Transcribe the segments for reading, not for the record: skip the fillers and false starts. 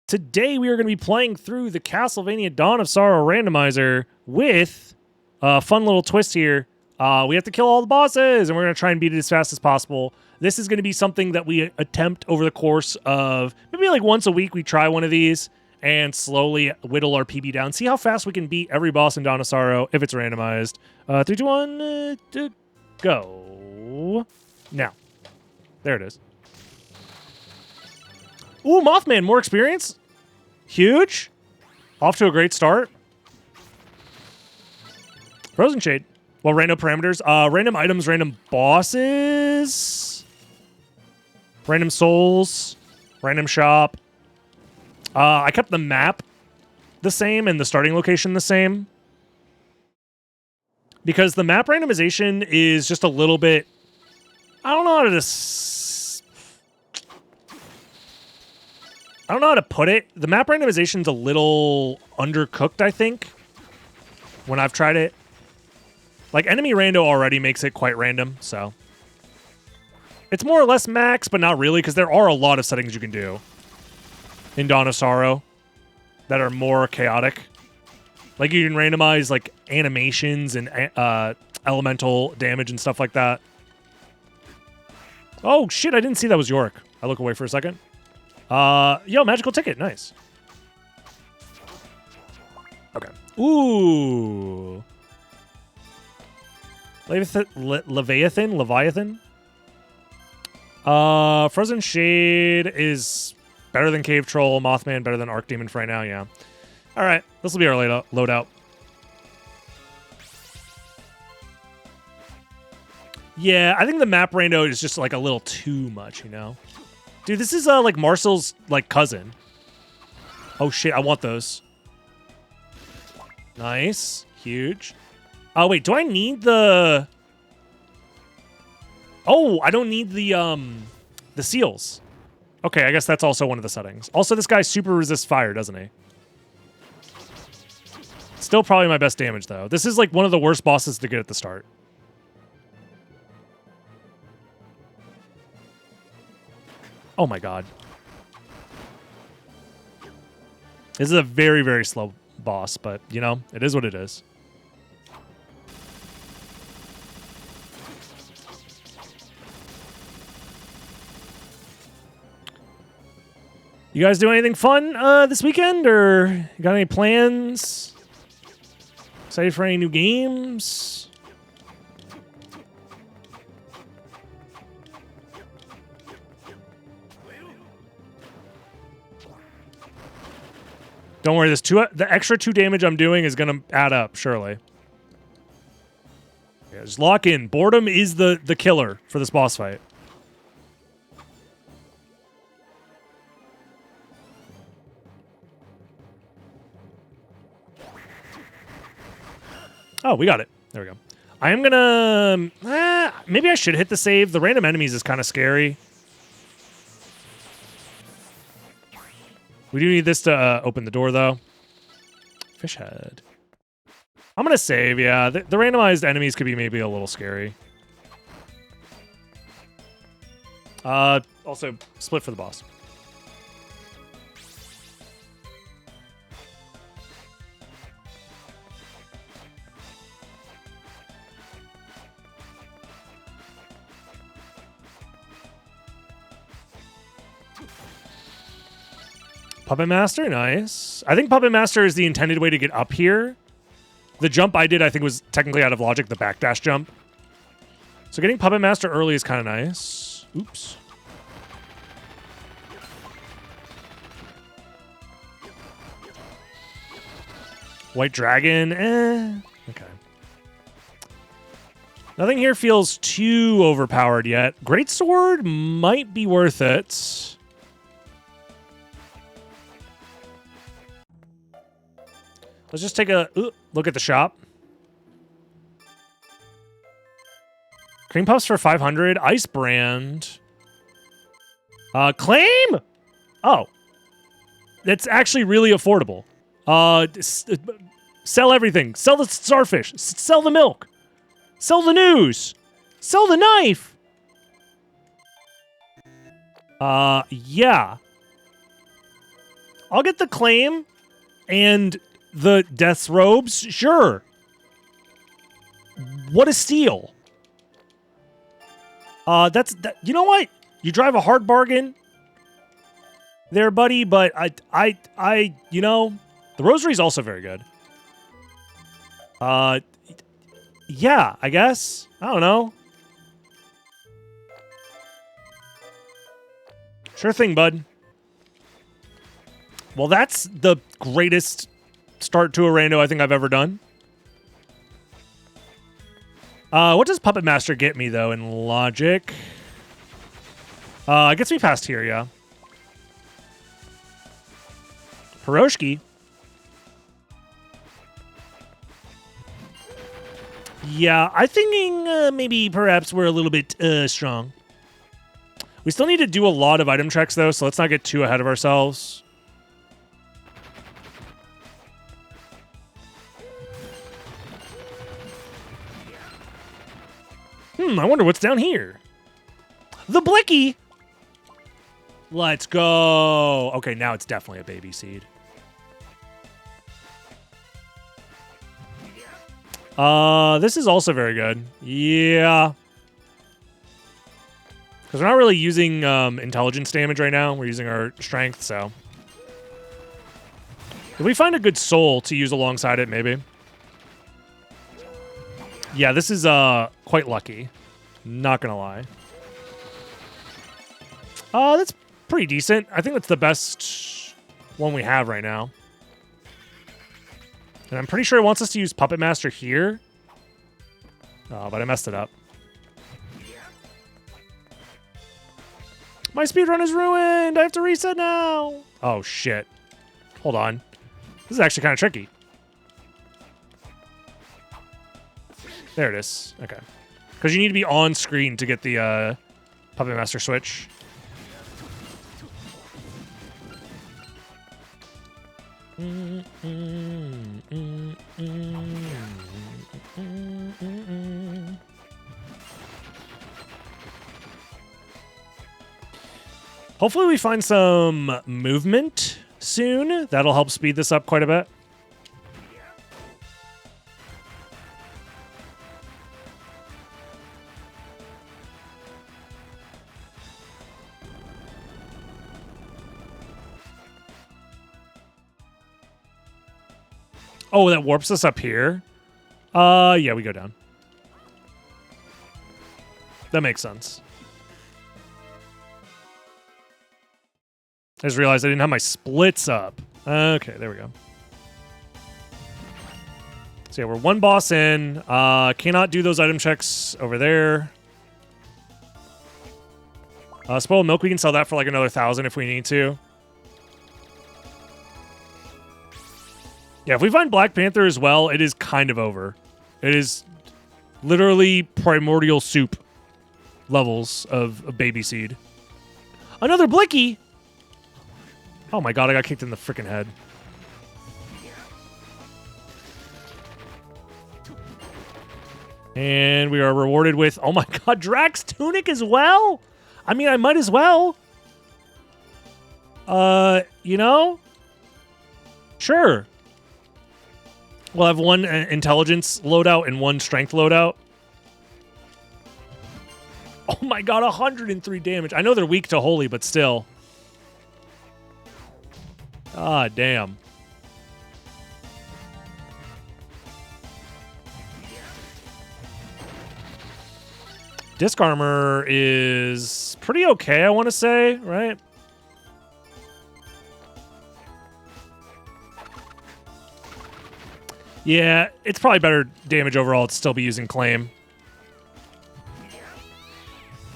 Today we are going to be playing through the Castlevania Dawn of Sorrow randomizer with a fun little twist here. We have to kill all the bosses, and we're going to try and beat it as fast as possible. This is going to be something that we attempt over the course of maybe like once a week. We try one of these and slowly whittle our PB down. See how fast we can beat every boss in Dawn of Sorrow if it's randomized. 3, 2, 1, go. Now. There it is. Ooh, Mothman, more experience. Huge. Off to a great start. Frozen Shade. Well, random parameters. Random items, random bosses. Random souls. Random shop. I kept the map the same and the starting location the same. Because the map randomization is just a little bit... I don't know how to put it. The map randomization's a little undercooked, I think, when I've tried it. Like, enemy rando already makes it quite random, so. It's more or less max, but not really, because there are a lot of settings you can do in Dawn of Sorrow that are more chaotic. Like, you can randomize, like, animations and elemental damage and stuff like that. Oh, shit, I didn't see that was York. I look away for a second. Yo, magical ticket. Nice. Okay. Ooh. Leviathan? Frozen Shade is better than Cave Troll. Mothman better than Archdemon for right now, yeah. Alright, this will be our loadout. Yeah, I think the map rando is just like a little too much, you know? Dude, this is like Marcel's like cousin. Oh shit, I want those. Nice. Huge. Oh wait, do I need the... Oh, I don't need the seals. Okay, I guess that's also one of the settings. Also, this guy super resists fire, doesn't he? Still probably my best damage though. This is like one of the worst bosses to get at the start. Oh my god. This is a very, very slow boss, but, you know, it is what it is. You guys do anything fun this weekend, or you got any plans? Excited for any new games? Don't worry, the extra 2 damage I'm doing is going to add up, surely. Yeah, just lock in. Boredom is the killer for this boss fight. Oh, we got it. There we go. I am going to... maybe I should hit the save. The random enemies is kind of scary. We do need this to open the door, though. Fish head. I'm going to save, yeah. The randomized enemies could be maybe a little scary. Also, split for the boss. Puppet Master, nice. I think Puppet Master is the intended way to get up here. The jump I did, I think, was technically out of logic, the backdash jump. So getting Puppet Master early is kind of nice. Oops. White Dragon, okay. Nothing here feels too overpowered yet. Greatsword might be worth it. Let's just take a look at the shop. Cream Puffs for 500. Ice Brand. Claim? Oh. That's actually really affordable. Sell everything. Sell the starfish. Sell the milk. Sell the news. Sell the knife. Yeah. I'll get the claim and the death's robes. Sure. What a steal. You know what? You drive a hard bargain there, buddy, but you know, the rosary's also very good. Yeah, I guess. I don't know. Sure thing, bud. Well, that's the greatest start to a rando I think I've ever done. What does Puppet Master get me, though, in logic? It gets me past here, yeah. Piroshki. Yeah, I'm thinking maybe perhaps we're a little bit strong. We still need to do a lot of item checks, though, so let's not get too ahead of ourselves. I wonder what's down here. The Blicky! Let's go. Okay, now it's definitely a baby seed. This is also very good. Yeah. Because we're not really using intelligence damage right now. We're using our strength, so. If we find a good soul to use alongside it, maybe. Yeah, this is quite lucky. Not gonna lie. That's pretty decent. I think that's the best one we have right now. And I'm pretty sure it wants us to use Puppet Master here. Oh, but I messed it up. My speedrun is ruined! I have to reset now! Oh, shit. Hold on. This is actually kind of tricky. There it is. Okay. Because you need to be on screen to get the Puppet Master switch. Hopefully we find some movement soon. That'll help speed this up quite a bit. Oh, that warps us up here? Yeah, we go down. That makes sense. I just realized I didn't have my splits up. Okay, there we go. So yeah, we're one boss in. Cannot do those item checks over there. Spoiled milk, we can sell that for like another 1,000 if we need to. Yeah, if we find Black Panther as well, it is kind of over. It is literally primordial soup levels of a baby seed. Another Blicky! Oh my god, I got kicked in the freaking head. And we are rewarded with, oh my god, Drax Tunic as well? I mean, I might as well. You know? Sure. We'll have one intelligence loadout and one strength loadout. Oh my god, 103 damage. I know they're weak to holy, but still. Ah, damn. Disc armor is pretty okay, I want to say, right? Yeah, it's probably better damage overall to still be using claim.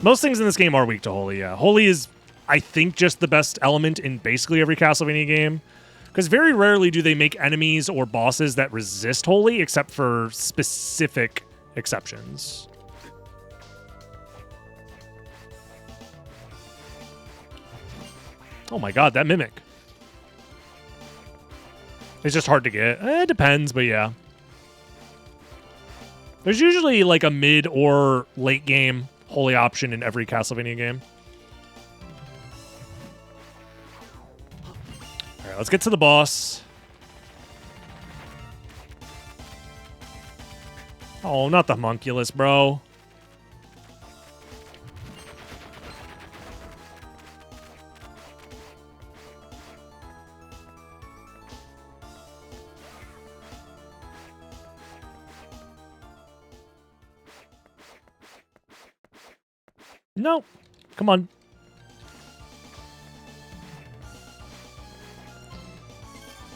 Most things in this game are weak to holy, yeah. Holy is, I think, just the best element in basically every Castlevania game. Because very rarely do they make enemies or bosses that resist holy, except for specific exceptions. Oh my god, that mimic. It's just hard to get. It depends, but yeah. There's usually like a mid or late game holy option in every Castlevania game. right, let's get to the boss. Oh, not the homunculus, bro. No. Come on.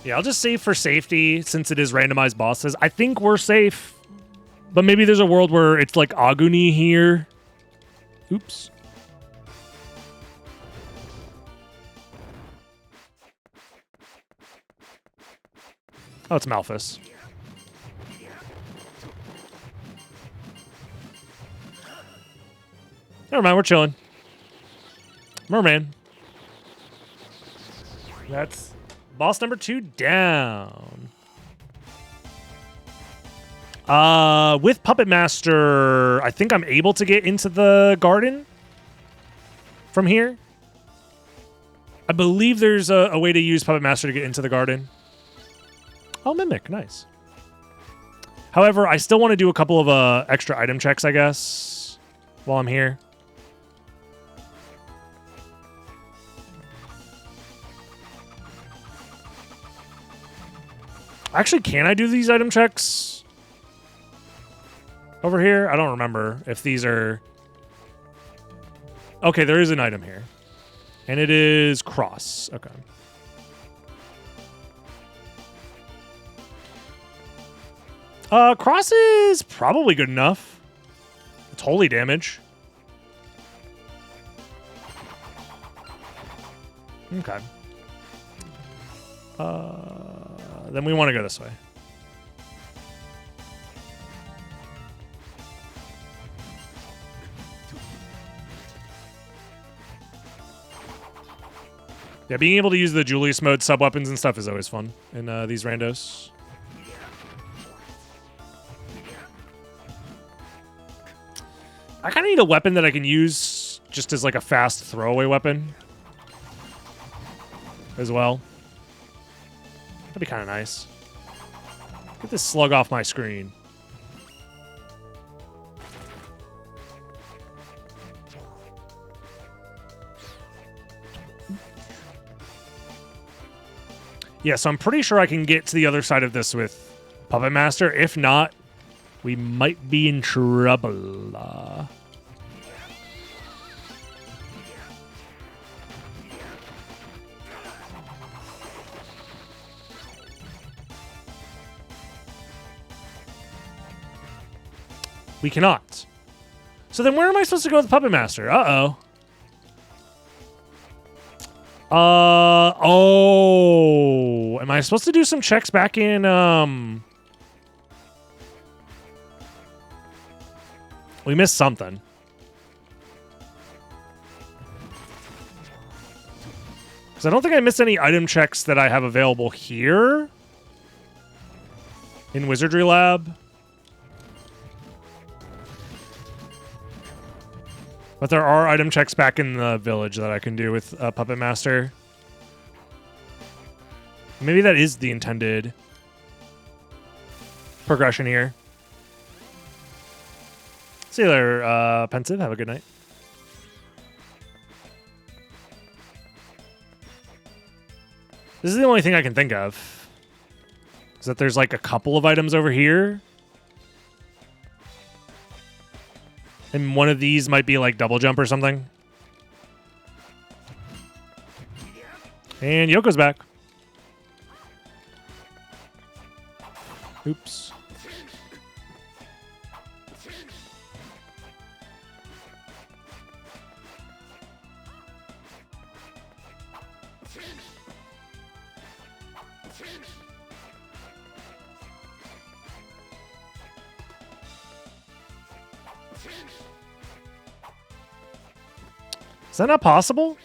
Yeah, I'll just save for safety since it is randomized bosses. I think we're safe, but maybe there's a world where it's like Aguni here. Oops. Oh, it's Malphus. Never mind, we're chilling. Merman. That's boss number 2 down. With Puppet Master, I think I'm able to get into the garden from here. I believe there's a way to use Puppet Master to get into the garden. Oh, Mimic, nice. However, I still want to do a couple of extra item checks, I guess, while I'm here. Actually, can I do these item checks over here? I don't remember if these are... Okay, there is an item here. And it is cross. Okay. Cross is probably good enough. It's holy damage. Okay. Then we want to go this way. Yeah, being able to use the Julius mode sub-weapons and stuff is always fun in these randos. I kind of need a weapon that I can use just as like a fast throwaway weapon as well. That'd be kind of nice. Get this slug off my screen. Yeah, so I'm pretty sure I can get to the other side of this with Puppet Master. If not, we might be in trouble. We cannot. So then where am I supposed to go with Puppet Master? Uh-oh. Oh. Am I supposed to do some checks back in, We missed something. Because I don't think I missed any item checks that I have available here in Wizardry Lab. But there are item checks back in the village that I can do with Puppet Master. Maybe that is the intended progression here. See you there, Pensive. Have a good night. This is the only thing I can think of. Is that there's like a couple of items over here. And one of these might be like double jump or something. And Yoko's back. Oops. Is that not possible?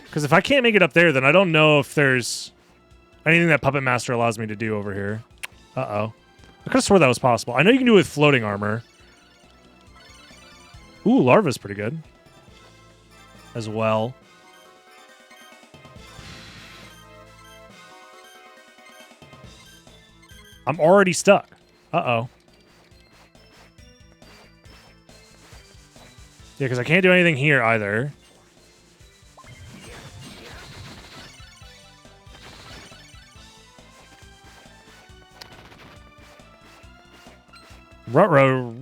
Because if I can't make it up there, then I don't know if there's anything that Puppet Master allows me to do over here. Uh-oh. I could have swore that was possible. I know you can do it with floating armor, Ooh, Larva's pretty good. As well. I'm already stuck. Uh-oh. Yeah, because I can't do anything here either. Ruh-roh.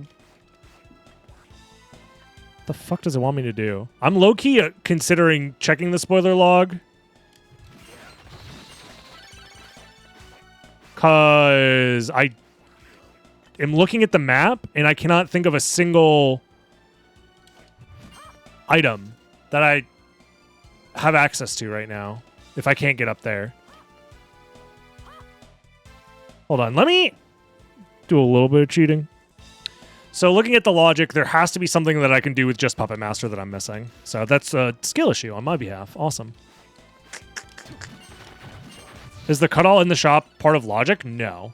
The fuck does it want me to do? I'm low-key considering checking the spoiler log. Because I am looking at the map, and I cannot think of a single item that I have access to right now if I can't get up there. Hold on. Let me do a little bit of cheating. So looking at the logic, there has to be something that I can do with just Puppet Master that I'm missing. So that's a skill issue on my behalf. Awesome. Is the cut all in the shop part of logic? No.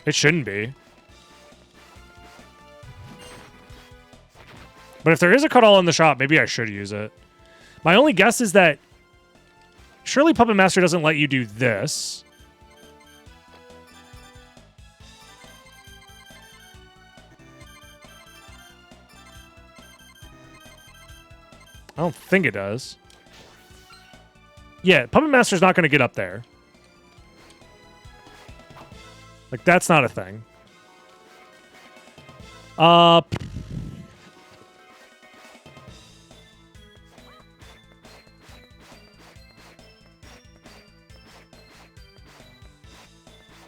It shouldn't be. But if there is a cut all in the shop, maybe I should use it. My only guess is that surely Puppet Master doesn't let you do this. I don't think it does. Yeah, Puppet Master's not going to get up there. Like, that's not a thing.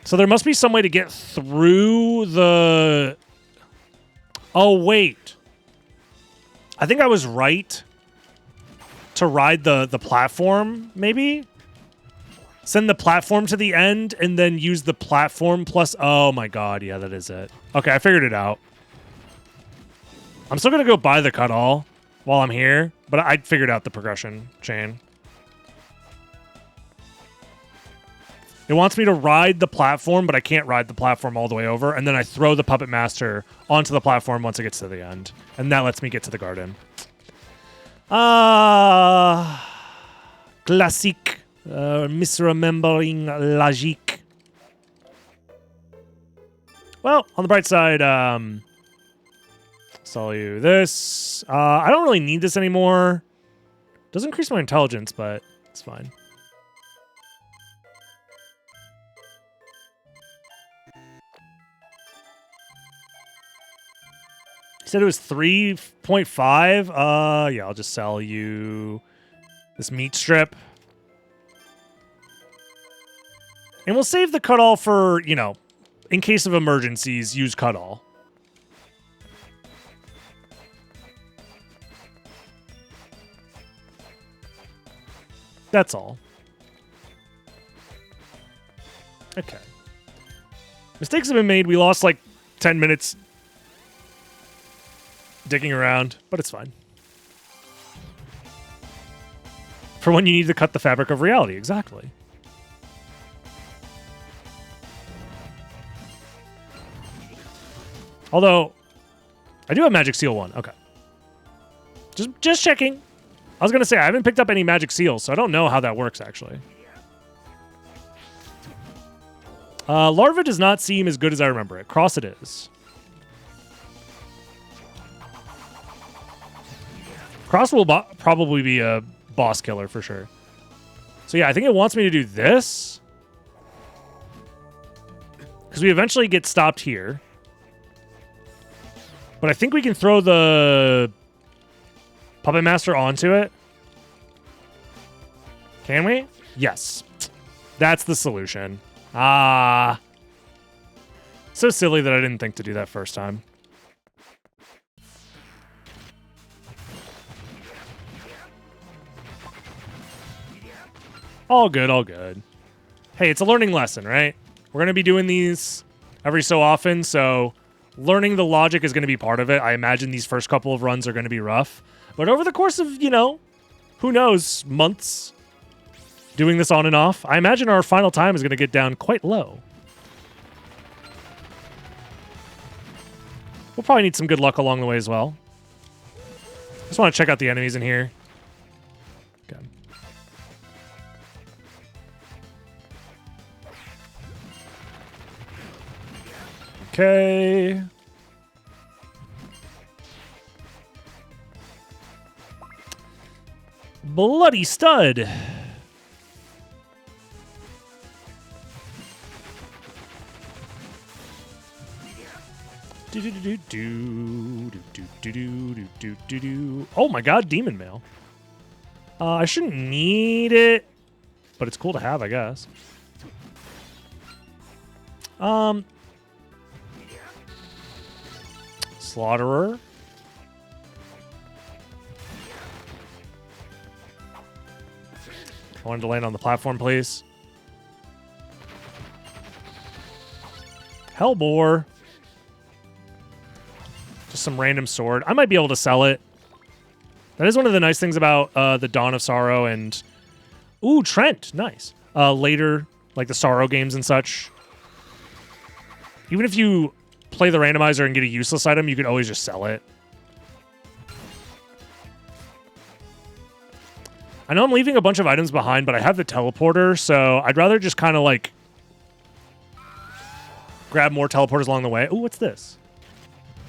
So there must be some way to get through the... Oh, wait. I think I was right to ride the platform, maybe? Send the platform to the end and then use the platform plus... Oh my god, yeah, that is it. Okay, I figured it out. I'm still going to go buy the cut-all while I'm here, but I figured out the progression chain. It wants me to ride the platform, but I can't ride the platform all the way over, and then I throw the Puppet Master onto the platform once it gets to the end. And that lets me get to the garden. Classic. Misremembering logique. Well, on the bright side, sell you this. I don't really need this anymore. Doesn't increase my intelligence, but it's fine. You said it was 3.5? Yeah, I'll just sell you this meat strip. And we'll save the cut-all for, you know, in case of emergencies, use cut-all. That's all. Okay. Mistakes have been made. We lost like 10 minutes digging around, but it's fine. For when you need to cut the fabric of reality, exactly. Although, I do have Magic Seal 1. Okay. Just checking. I was going to say, I haven't picked up any Magic Seals, so I don't know how that works, actually. Larva does not seem as good as I remember it. Cross it is. Cross will probably be a boss killer for sure. So yeah, I think it wants me to do this. Because we eventually get stopped here. But I think we can throw the Puppet Master onto it. Can we? Yes. That's the solution. Ah. So silly that I didn't think to do that first time. All good, all good. Hey, it's a learning lesson, right? We're going to be doing these every so often, so learning the logic is going to be part of it. I imagine these first couple of runs are going to be rough. But over the course of, you know, who knows, months doing this on and off, I imagine our final time is going to get down quite low. We'll probably need some good luck along the way as well. Just want to check out the enemies in here. Okay. Okay. Bloody stud. Oh my god, demon mail. I shouldn't need it, but it's cool to have, I guess. Slaughterer. I wanted to land on the platform, please. Hellbore. Just some random sword. I might be able to sell it. That is one of the nice things about the Dawn of Sorrow and... Ooh, Trent. Nice. Later, like the Sorrow games and such. Even if you play the randomizer and get a useless item, you could always just sell it. I know I'm leaving a bunch of items behind, but I have the teleporter, so I'd rather just kind of like grab more teleporters along the way. Ooh, what's this?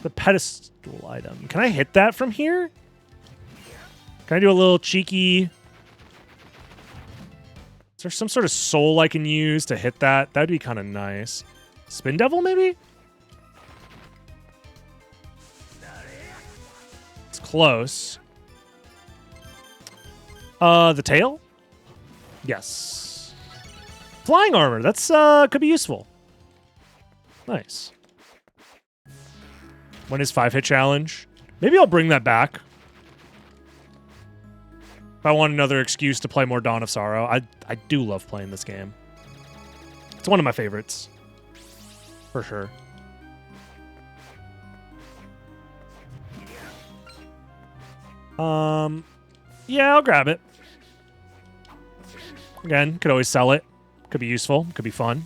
The pedestal item. Can I hit that from here? Can I do a little cheeky... Is there some sort of soul I can use to hit that? That'd be kind of nice. Spin Devil, maybe? It's close. The tail? Yes. Flying armor. That's, could be useful. Nice. When is 5-hit challenge? Maybe I'll bring that back. If I want another excuse to play more Dawn of Sorrow. I do love playing this game. It's one of my favorites. For sure. Yeah, I'll grab it. Again, could always sell it. Could be useful. Could be fun.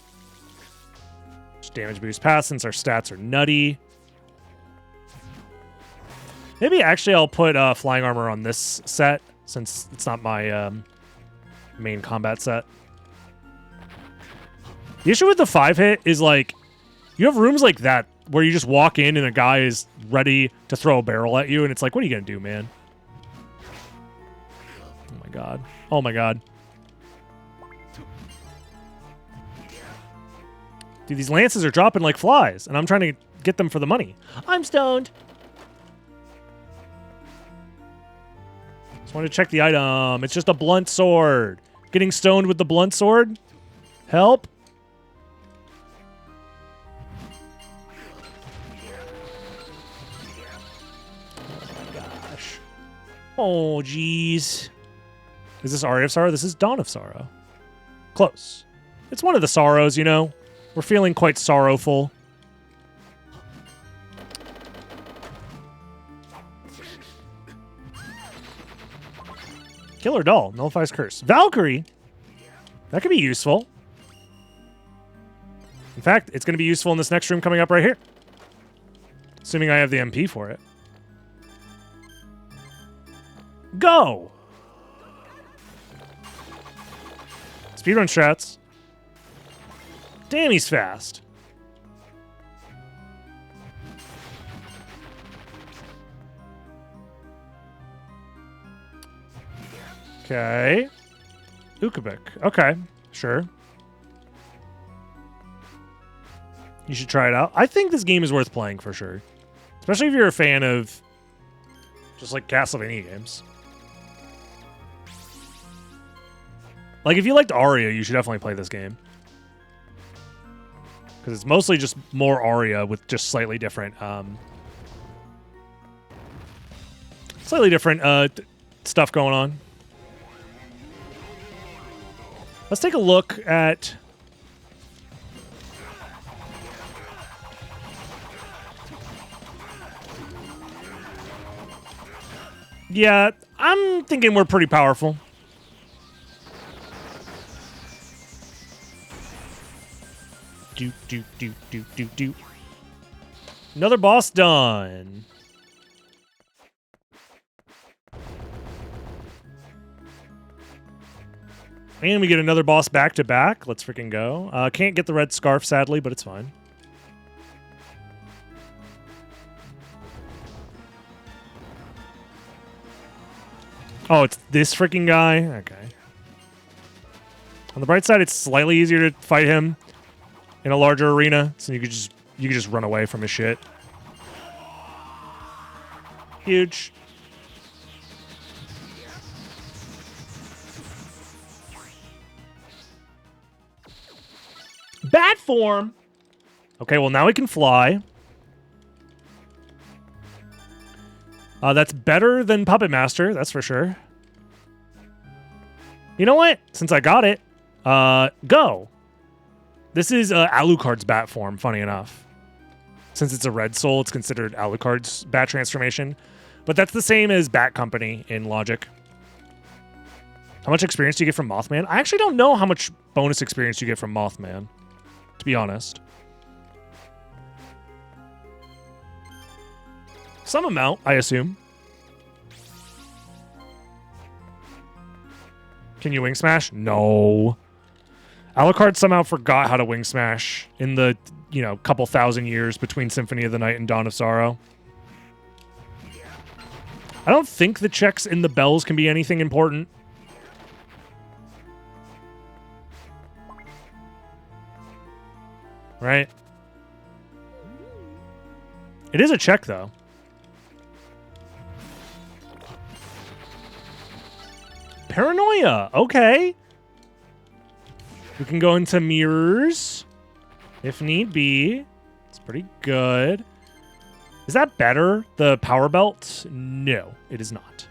Just damage boost pass since our stats are nutty. Maybe actually I'll put flying armor on this set since it's not my main combat set. The issue with the 5-hit is like you have rooms like that where you just walk in and a guy is ready to throw a barrel at you and it's like, what are you going to do, man? Oh my god. Oh my god. Dude, these lances are dropping like flies and I'm trying to get them for the money. I'm stoned. Just wanted to check the item. It's just a blunt sword. Getting stoned with the blunt sword? Help. Oh my gosh. Oh, jeez. Is this Aria of Sorrow? This is Dawn of Sorrow. Close. It's one of the sorrows, you know. We're feeling quite sorrowful. Killer Doll. Nullifies Curse. Valkyrie. That could be useful. In fact, it's going to be useful in this next room coming up right here. Assuming I have the MP for it. Go! Speedrun strats. Damn, he's fast. Okay. Ukabik. Okay, sure. You should try it out. I think this game is worth playing for sure. Especially if you're a fan of just like Castlevania games. Like if you liked Aria, you should definitely play this game. Because it's mostly just more Aria with just slightly different stuff going on. Let's take a look at... Yeah, I'm thinking we're pretty powerful. Do. Another boss done. And we get another boss back to back. Let's freaking go. Can't get the red scarf, sadly, but it's fine. Oh, it's this freaking guy? Okay. On the bright side, it's slightly easier to fight him in a larger arena, so you could just run away from his shit. Huge. Bat form. Okay, well now we can fly. That's better than Puppet Master, that's for sure. You know what? Since I got it, go. This is Alucard's bat form, funny enough. Since it's a red soul, it's considered Alucard's bat transformation. But that's the same as Bat Company in Logic. How much experience do you get from Mothman? I actually don't know how much bonus experience you get from Mothman, to be honest. Some amount, I assume. Can you wing smash? No. Alucard somehow forgot how to wing smash in the, couple thousand years between Symphony of the Night and Dawn of Sorrow. I don't think the checks in the bells can be anything important. Right? It is a check, though. Paranoia. Okay. We can go into mirrors if need be. It's pretty good. Is that better, the power belt? No, it is not.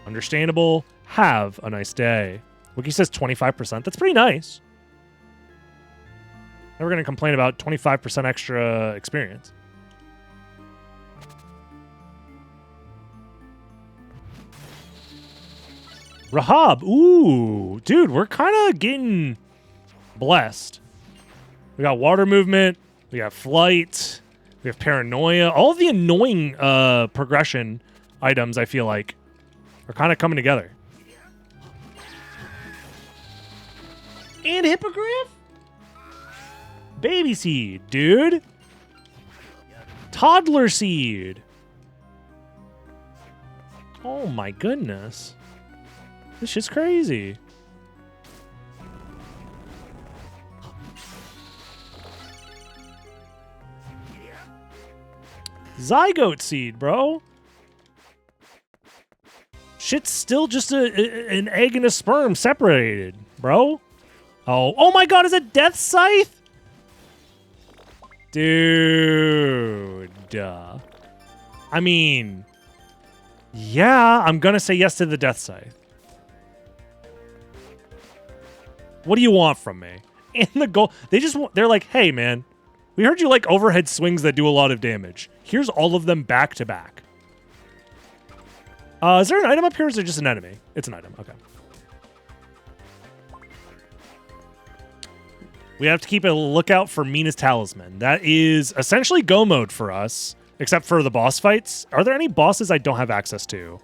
Understandable. Have a nice day. Wiki says 25%. That's pretty nice. Never going to complain about 25% extra experience. Rahab. Ooh, dude, we're kind of getting blessed. We got water movement. We got flight. We have paranoia. All of the annoying progression items, I feel like, are kind of coming together. And Hippogriff? Baby seed, dude. Toddler seed. Oh my goodness. This shit's crazy. Zygote seed, bro. Shit's still just an egg and a sperm separated, bro. Oh my god, is it Death Scythe? Dude. I mean, yeah, I'm gonna say yes to the Death Scythe. What do you want from me? And the goal, they're like, hey man, we heard you like overhead swings that do a lot of damage. Here's all of them back to back. Is there an item up here or is it just an enemy? It's an item, okay. We have to keep a lookout for Mina's Talisman. That is essentially go mode for us, except for the boss fights. Are there any bosses I don't have access to?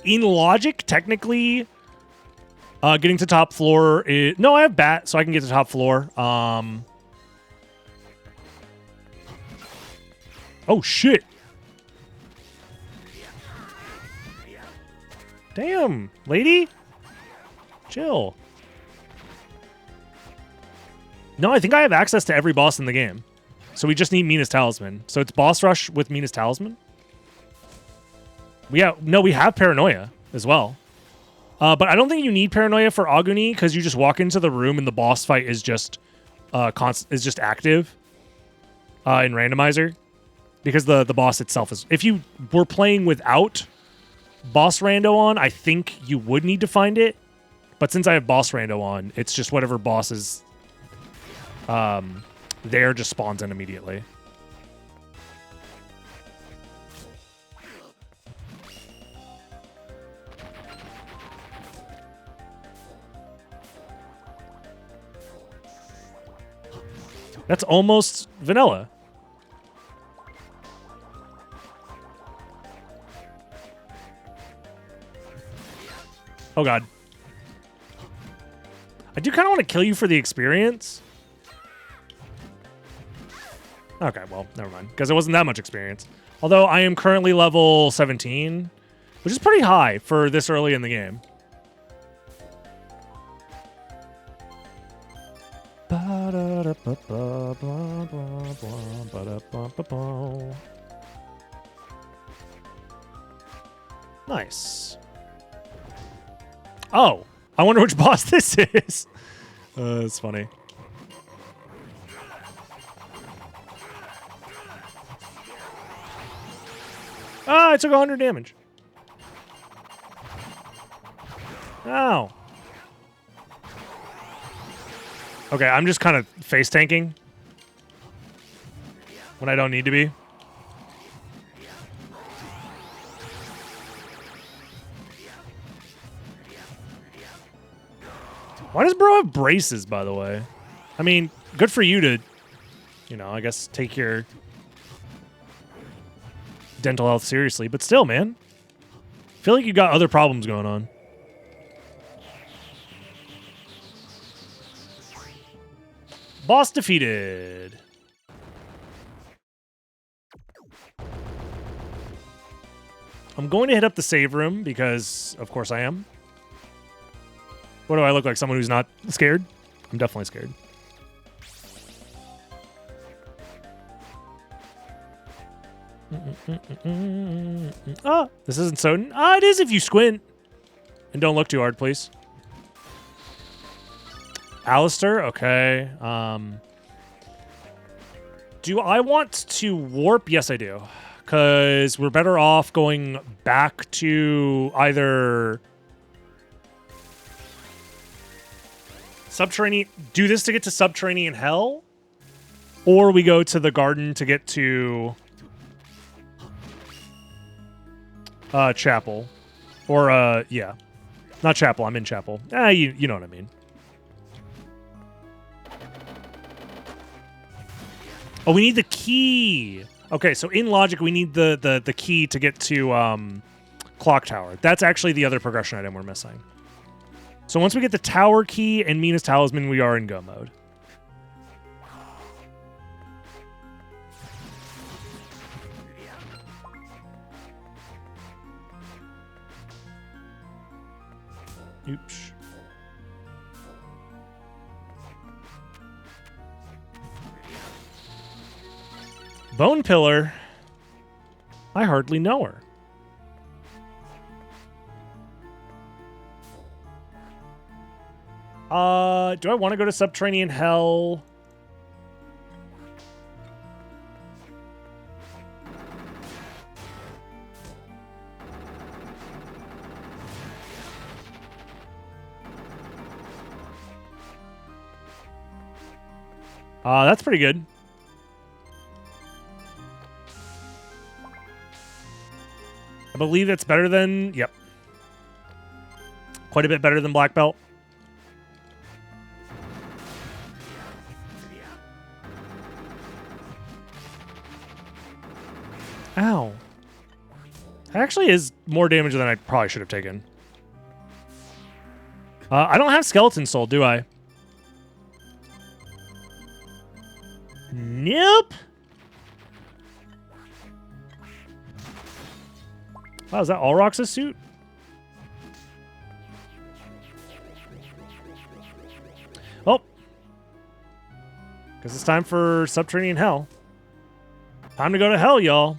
In Logic, technically, getting to top floor is... No, I have Bat, so I can get to top floor. Oh, shit. Damn, lady. Chill. No, I think I have access to every boss in the game. So we just need Mina's Talisman. So it's boss rush with Mina's Talisman. We have Paranoia as well. But I don't think you need Paranoia for Aguni because you just walk into the room and the boss fight is just active in Randomizer. Because the boss itself is... If you were playing without boss rando on, I think you would need to find it. But since I have boss rando on, it's just whatever boss is there just spawns in immediately. That's almost vanilla. Oh, God. I do kind of want to kill you for the experience. Okay, well, never mind. Because it wasn't that much experience. Although I am currently level 17, which is pretty high for this early in the game. Nice. Oh, I wonder which boss this is. That's funny. Ah, I took 100 damage. Ow. Okay, I'm just kind of face tanking when I don't need to be. Why does bro have braces, by the way? I mean, good for you to, you know, I guess take your dental health seriously, but still, man. I feel like you got other problems going on. Boss defeated. I'm going to hit up the save room because, of course, I am. What do I look like? Someone who's not scared? I'm definitely scared. Ah, this isn't so... Ah, it is if you squint. And don't look too hard, please. Alistair? Okay. Do I want to warp? Yes, I do. Because we're better off going back to either... Subterranean... Do this to get to Subterranean Hell? Or we go to the garden to get to... Chapel. Or, yeah. Not Chapel, I'm in Chapel. You know what I mean. Oh, we need the key. Okay, so in logic, we need the key to get to Clock Tower. That's actually the other progression item we're missing. So once we get the tower key and Mina's Talisman, we are in go mode. Oops. Bone Pillar. I hardly know her. Do I want to go to Subterranean Hell? That's pretty good. I believe that's better than... Yep. Quite a bit better than Black Belt. Ow. That actually is more damage than I probably should have taken. I don't have Skeleton Soul, do I? Nope. Wow, is that Alrox's suit? Oh. Because it's time for Subterranean Hell. Time to go to hell, y'all.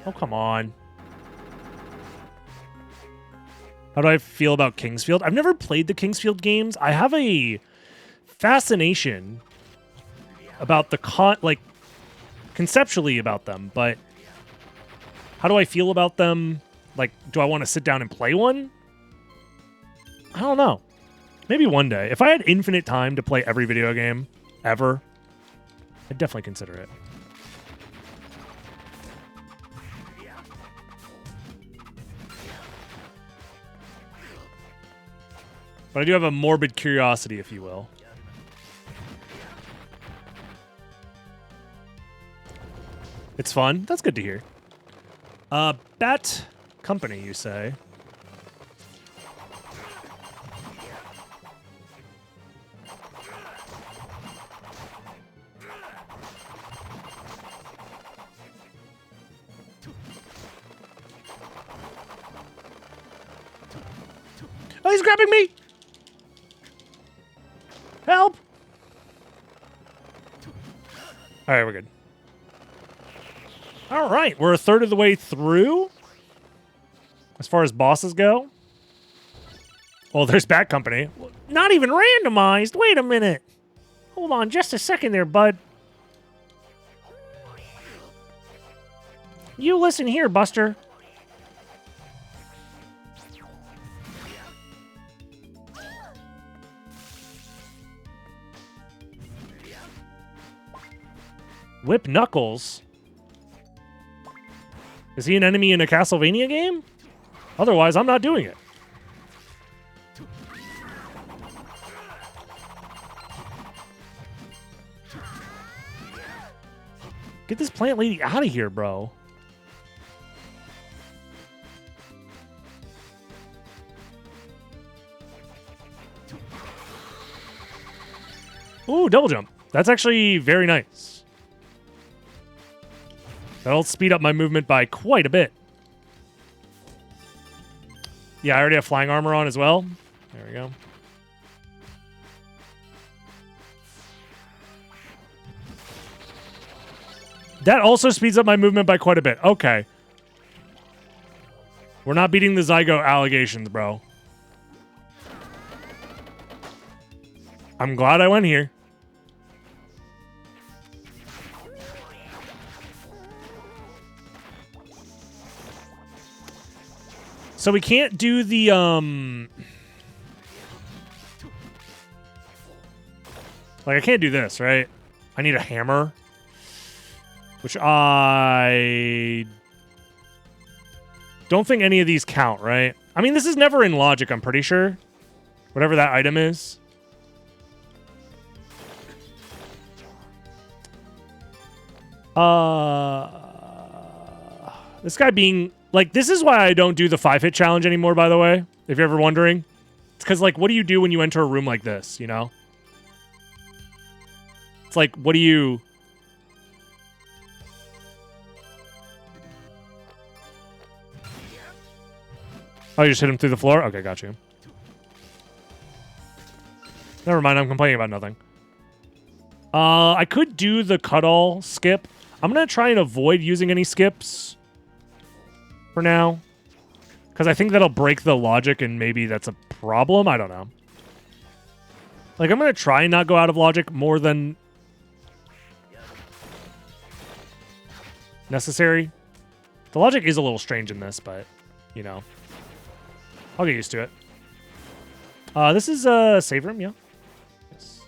Oh, come on. How do I feel about Kingsfield? I've never played the Kingsfield games. I have a fascination about the conceptually about them, but how do I feel about them? Like, do I want to sit down and play one? I don't know. Maybe one day. If I had infinite time to play every video game ever, I'd definitely consider it. But I do have a morbid curiosity, if you will. It's fun. That's good to hear. Bat Company, you say? Oh, he's grabbing me! Help! All right, we're good. All right, we're a third of the way through as far as bosses go. Well, there's Bat Company. Not even randomized. Wait a minute. Hold on just a second there, bud. You listen here, Buster. Whip Knuckles? Is he an enemy in a Castlevania game? Otherwise, I'm not doing it. Get this plant lady out of here, bro. Ooh, double jump. That's actually very nice. That'll speed up my movement by quite a bit. Yeah, I already have flying armor on as well. There we go. That also speeds up my movement by quite a bit. Okay. We're not beating the Zygo allegations, bro. I'm glad I went here. So we can't do the, like, I can't do this, right? I need a hammer. Which I don't think any of these count, right? I mean, this is never in logic, I'm pretty sure. Whatever that item is. This guy being... Like, this is why I don't do the 5-hit challenge anymore, by the way, if you're ever wondering. It's because, like, what do you do when you enter a room like this, you know? It's like, what do you... Oh, you just hit him through the floor? Okay, got you. Never mind, I'm complaining about nothing. I could do the cut-all skip. I'm going to try and avoid using any skips for now. Because I think that'll break the logic and maybe that's a problem. I don't know. Like, I'm going to try and not go out of logic more than necessary. The logic is a little strange in this, but, you know. I'll get used to it. This is a save room, yeah. Yes.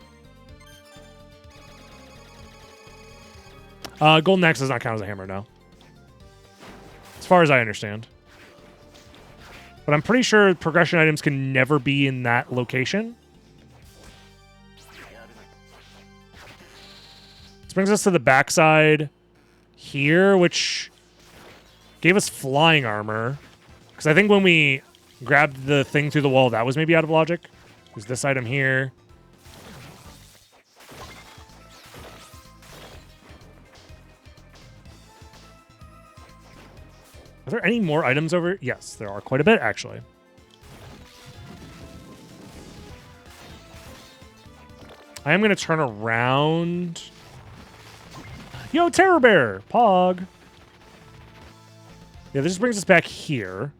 Golden Axe does not count as a hammer, no. As far as I understand. But I'm pretty sure progression items can never be in that location. This brings us to the backside here, which gave us flying armor. Because I think when we grabbed the thing through the wall, that was maybe out of logic. There's this item here. Are there any more items over? Yes, there are quite a bit, actually. I am going to turn around. Yo, Terror Bear! Pog! Yeah, this just brings us back here.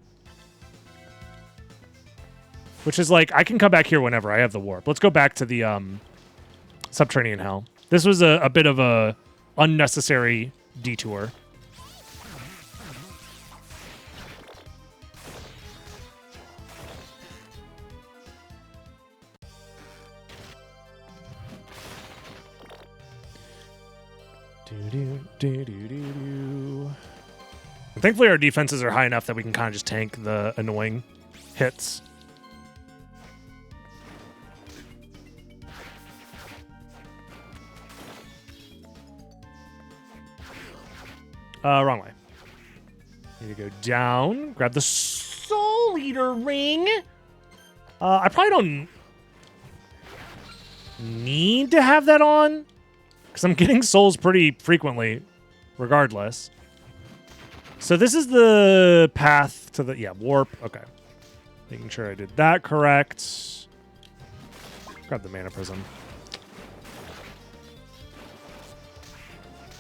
Which is like, I can come back here whenever. I have the warp. Let's go back to the Subterranean Hell. This was a bit of a unnecessary detour. And thankfully our defenses are high enough that we can kind of just tank the annoying hits. Wrong way. Need to go down. Grab the Soul Eater ring. I probably don't need to have that on because I'm getting souls pretty frequently regardless. So this is the path to the, warp. Okay. Making sure I did that correct. Grab the mana prism.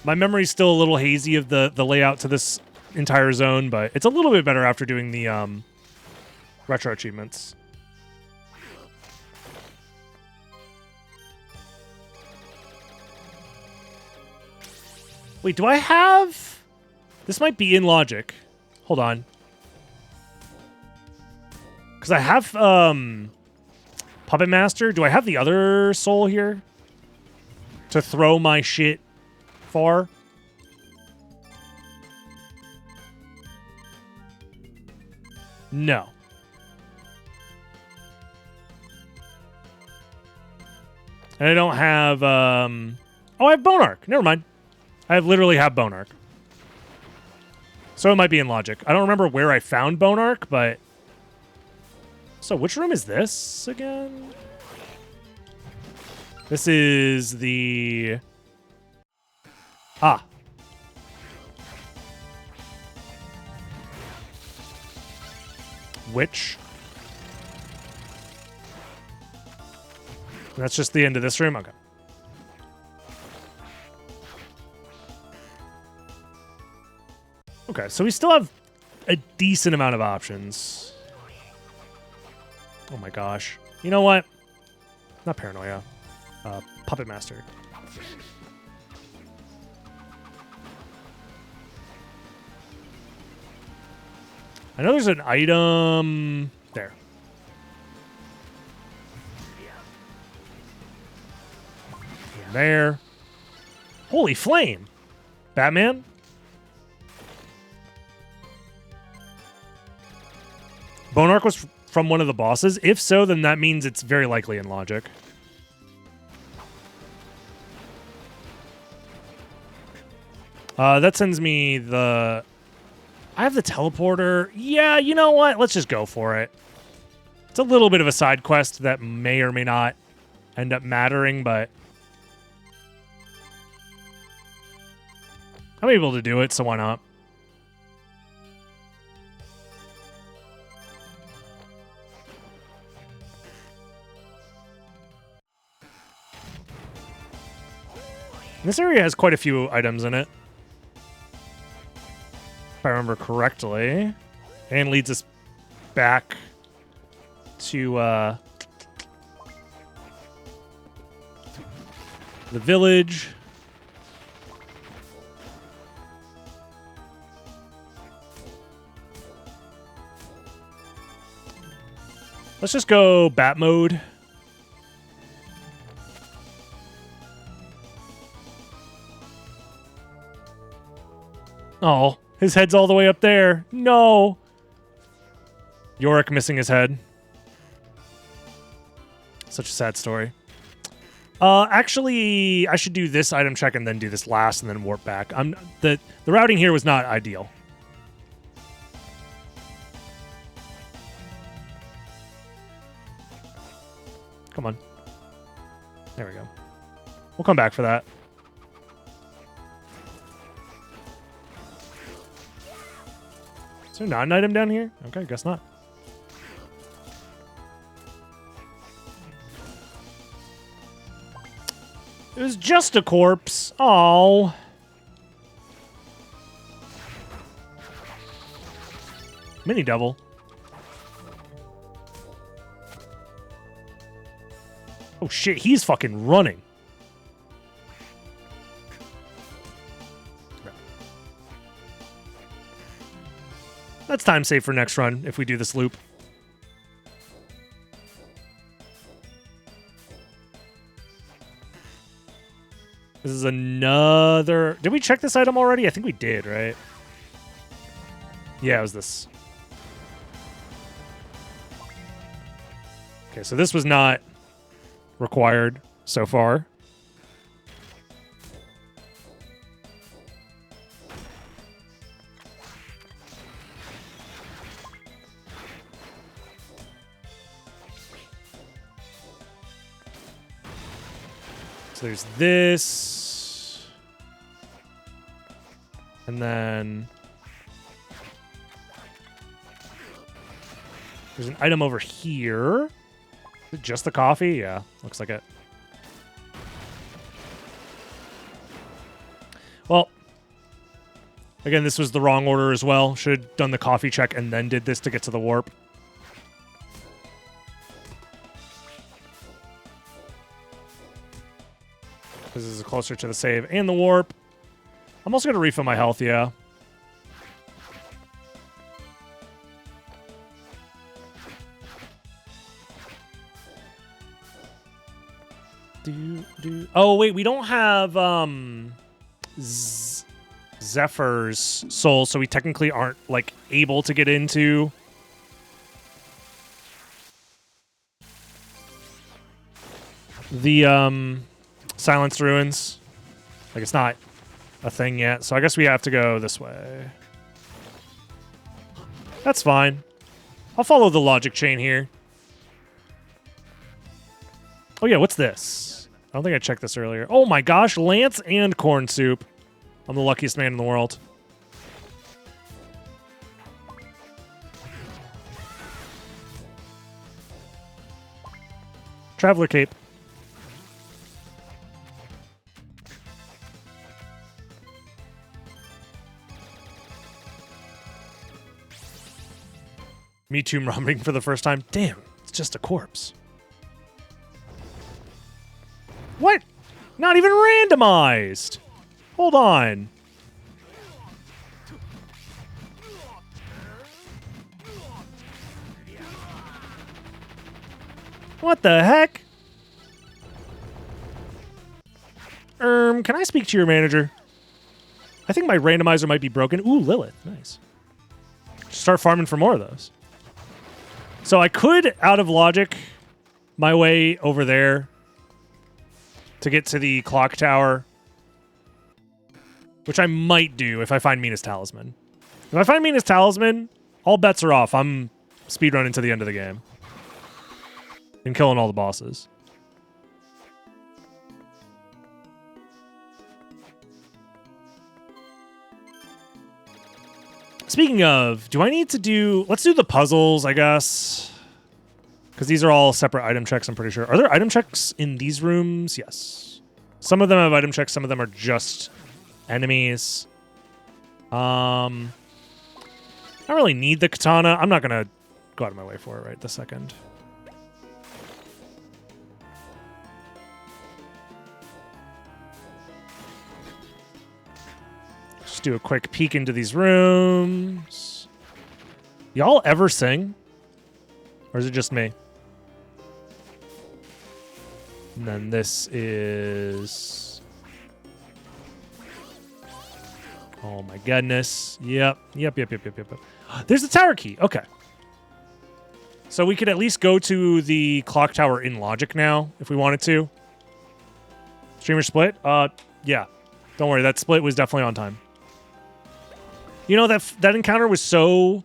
My memory's still a little hazy of the layout to this entire zone, but it's a little bit better after doing the retro achievements. Wait, do I have... This might be in logic. Hold on. Because I have Puppet Master. Do I have the other soul here? To throw my shit for? No. And I don't have... Oh, I have Bone Arc. Never mind. I literally have Bone Arc. So it might be in logic. I don't remember where I found Bone Arc, but... So which room is this again? This is the... Ah. Which? That's just the end of this room? Okay. Okay, so we still have a decent amount of options. Oh my gosh. You know what? Not Paranoia. Puppet Master. I know there's an item there. There. Holy flame. Batman? Bone Arc was from one of the bosses? If so, then that means it's very likely in logic. That sends me the... I have the teleporter. Yeah, you know what? Let's just go for it. It's a little bit of a side quest that may or may not end up mattering, but... I'm able to do it, so why not? This area has quite a few items in it, if I remember correctly, and leads us back to the village. Let's just go bat mode. Oh, his head's all the way up there. No. Yorick missing his head. Such a sad story. Actually, I should do this item check and then do this last and then warp back. The routing here was not ideal. Come on. There we go. We'll come back for that. Is there not an item down here? Okay, guess not. It was just a corpse. Oh. Mini double. Oh shit, he's fucking running. That's time save for next run if we do this loop. This is another... Did we check this item already? I think we did, right? Yeah, it was this. Okay, so this was not required so far. So there's this. And then there's an item over here. Is it just the coffee? Yeah, looks like it. Well, again, this was the wrong order as well. Should have done the coffee check and then did this to get to the warp. This is closer to the save and the warp. I'm also going to refill my health, yeah. Oh, wait, we don't have Zephyr's soul, so we technically aren't, like, able to get into the Silenced Ruins. Like, it's not a thing yet, so I guess we have to go this way. That's fine. I'll follow the logic chain here. Oh, yeah, what's this? I don't think I checked this earlier. Oh, my gosh, Lance and corn soup. I'm the luckiest man in the world. Traveler cape. Me too, rumming for the first time. Damn, it's just a corpse. What? Not even randomized. Hold on. What the heck? Can I speak to your manager? I think my randomizer might be broken. Ooh, Lilith. Nice. Start farming for more of those. So I could, out of logic, my way over there to get to the clock tower, which I might do if I find Mina's Talisman. If I find Mina's Talisman, all bets are off. I'm speedrunning to the end of the game and killing all the bosses. Speaking of, do I need to do... Let's do the puzzles, I guess. Because these are all separate item checks, I'm pretty sure. Are there item checks in these rooms? Yes. Some of them have item checks. Some of them are just enemies. I don't really need the katana. I'm not going to go out of my way for it right this second. Just do a quick peek into these rooms. Y'all ever sing? Or is it just me? And then this is... Oh my goodness. Yep. There's the tower key. Okay. So we could at least go to the clock tower in logic now, if we wanted to. Streamer split? Yeah. Don't worry, that split was definitely on time. You know, that encounter was so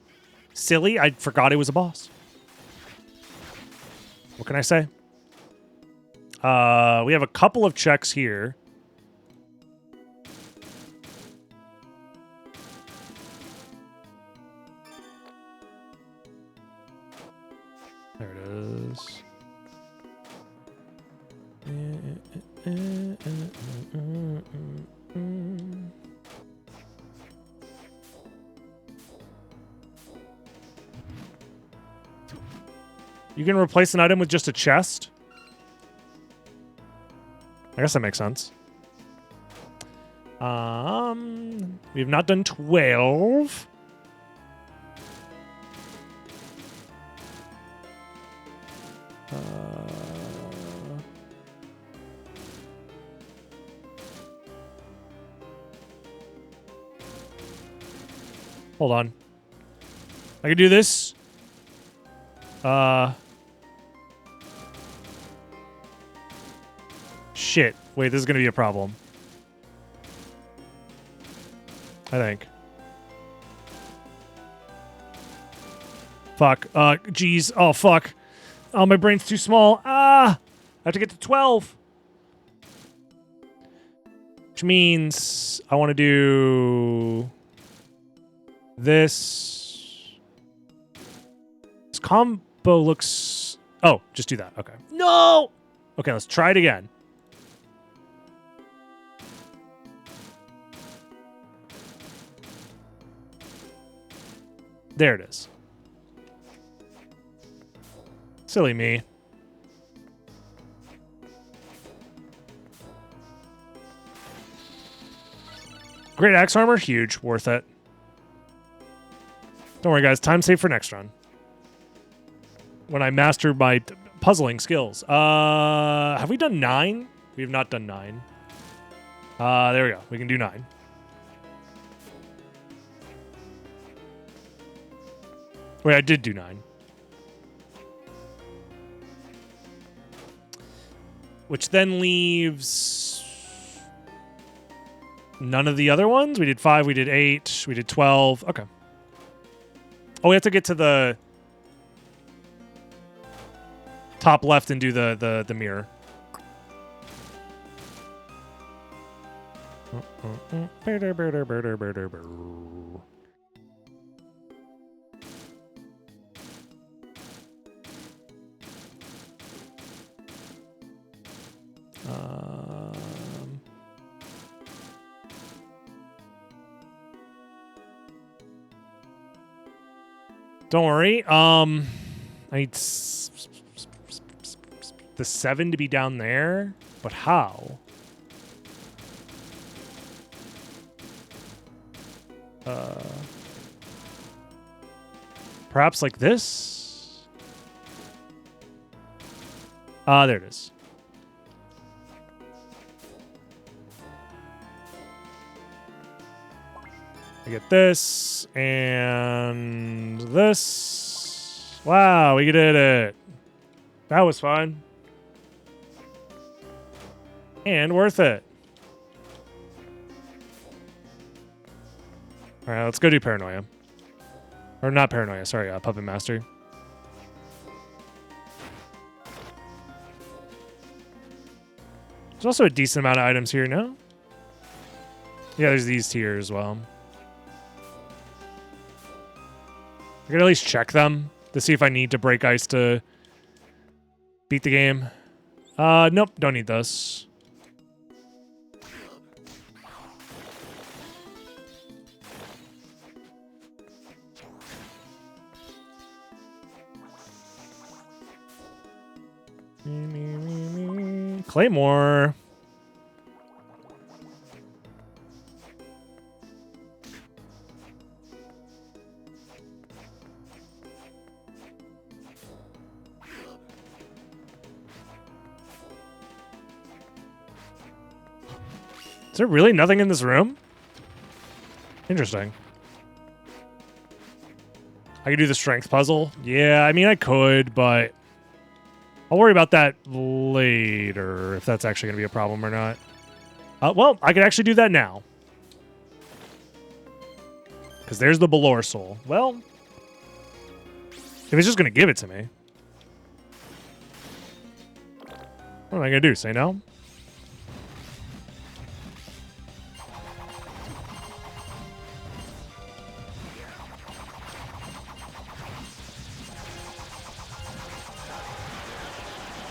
silly, I forgot it was a boss. What can I say? We have a couple of checks here. There it is. You can replace an item with just a chest? I guess that makes sense. We have not done 12. Hold on. I can do this. Shit. Wait, this is going to be a problem. I think. Fuck. Geez. Oh, fuck. Oh, my brain's too small. I have to get to 12. which means I want to do this. This combo looks... Oh, just do that. Okay. No! Okay, let's try it again. There it is. Silly me. Great axe armor, huge, worth it. Don't worry, guys. Time saved for next run. When I master my puzzling skills. Have we done 9? We have not done 9. There we go. We can do 9. Wait, I did do 9. Which then leaves none of the other ones. We did 5, we did 8, we did 12. Okay. Oh, we have to get to the top left and do the mirror. Don't worry. I need the 7 to be down there, but how? Perhaps like this? There it is. I get this and this. Wow, we did it. That was fun. And worth it. All right, let's go do Paranoia. Or not Paranoia, sorry, Puppet Master. There's also a decent amount of items here, no? Yeah, there's these here as well. I can at least check them to see if I need to break ice to beat the game. Nope, don't need this. Claymore. Is there really nothing in this room? Interesting. I could do the strength puzzle. Yeah, I mean, I could, but I'll worry about that later, if that's actually going to be a problem or not. Well, I could actually do that now. Because there's the Balor Soul. Well, if it's just going to give it to me. What am I going to do? Say no?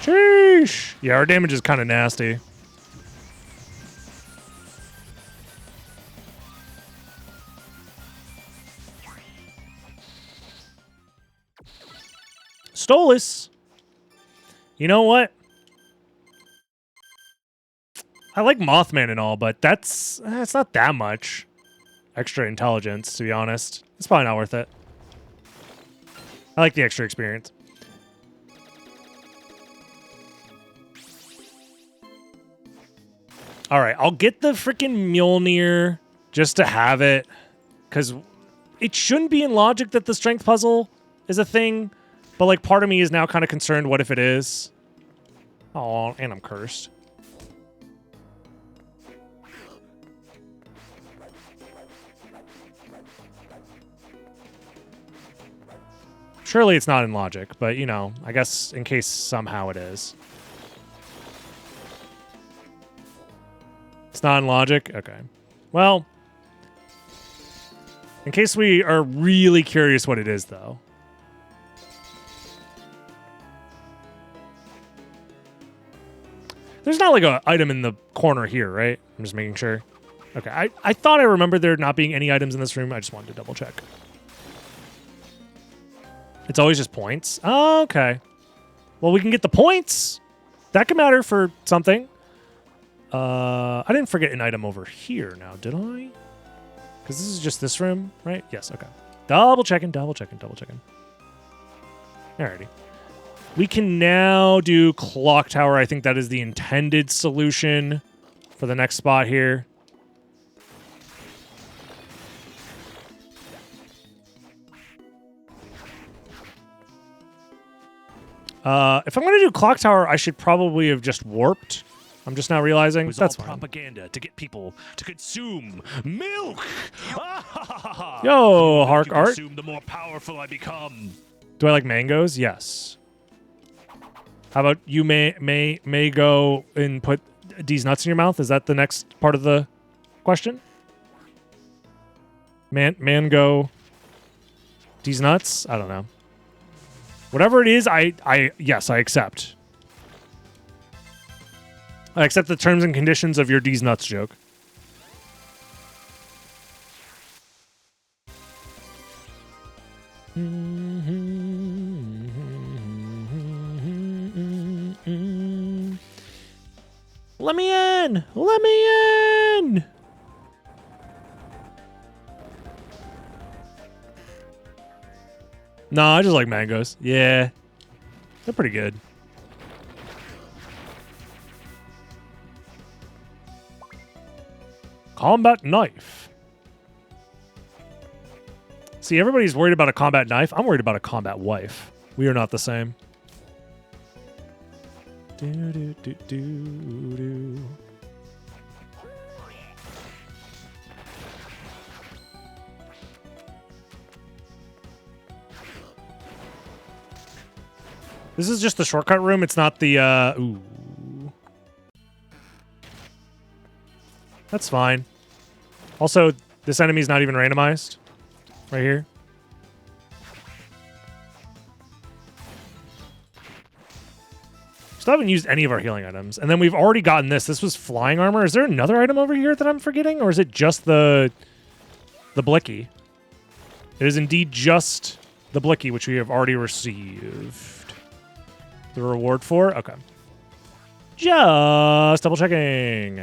Sheesh. Yeah, our damage is kind of nasty. Stolas. You know what? I like Mothman and all, but it's not that much extra intelligence, to be honest. It's probably not worth it. I like the extra experience. All right, I'll get the freaking Mjolnir just to have it, because it shouldn't be in logic that the strength puzzle is a thing, but like part of me is now kind of concerned what if it is. Oh, and I'm cursed. Surely it's not in logic, but you know, I guess in case somehow it is. It's not in logic? Okay. Well, in case we are really curious what it is, though. There's not like an item in the corner here, right? I'm just making sure. Okay, I thought I remembered there not being any items in this room. I just wanted to double check. It's always just points. Oh, okay. Well, we can get the points. That could matter for something. I didn't forget an item over here now, did I? Because this is just this room, right? Yes, okay. Double checking. Alrighty. We can now do Clock Tower. I think that is the intended solution for the next spot here. If I'm going to do Clock Tower, I should probably have just warped. I'm just now realizing. That's all propaganda to get people to consume milk. Yo, Hark Art. Consume, the more powerful I become. Do I like mangoes? Yes. How about you may go and put these nuts in your mouth? Is that the next part of the question? Mango these nuts? I don't know. Whatever it is, yes, I accept. I accept the terms and conditions of your D's nuts joke. Let me in! Let me in! No, I just like mangoes. Yeah. They're pretty good. Combat knife. See, everybody's worried about a combat knife. I'm worried about a combat wife. We are not the same. This is just the shortcut room. It's not the, ooh. That's fine. Also, this enemy's not even randomized. Right here. Still haven't used any of our healing items. And then we've already gotten this. This was flying armor. Is there another item over here that I'm forgetting? Or is it just the blicky? It is indeed just the blicky, which we have already received. The reward for? Okay. Just double checking.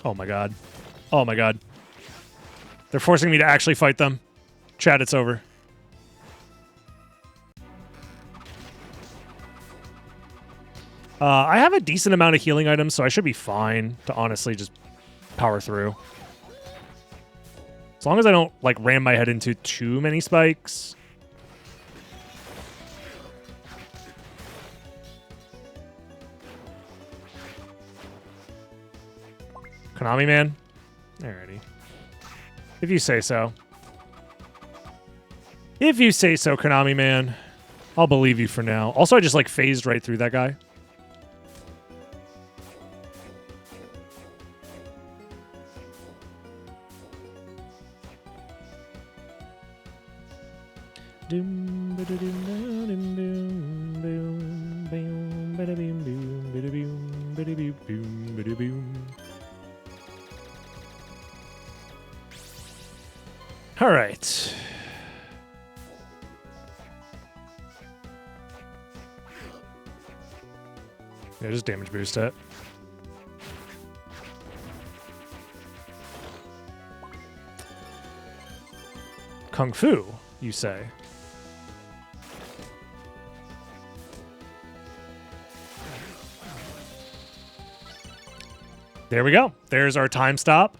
Oh my god. Oh my god. They're forcing me to actually fight them. Chat, it's over. I have a decent amount of healing items, so I should be fine to honestly just power through. As long as I don't, like, ram my head into too many spikes. Konami man? Alrighty. If you say so. If you say so, Konami man. I'll believe you for now. Also, I just, like, phased right through that guy. All right. Yeah, just damage boost it. Kung Fu, you say? There we go. There's our time stop.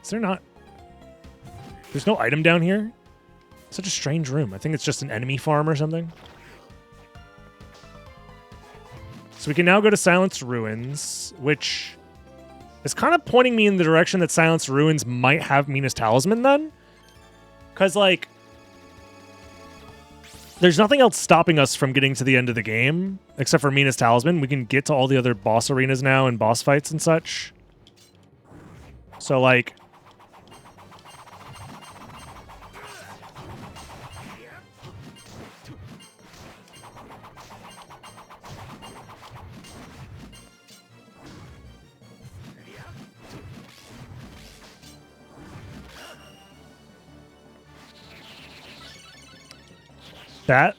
Is there not? There's no item down here? Such a strange room. I think it's just an enemy farm or something. So we can now go to Silence Ruins, which is kind of pointing me in the direction that Silence Ruins might have Mina's Talisman then. Because, like, there's nothing else stopping us from getting to the end of the game except for Mina's Talisman. We can get to all the other boss arenas now and boss fights and such. So, like... that.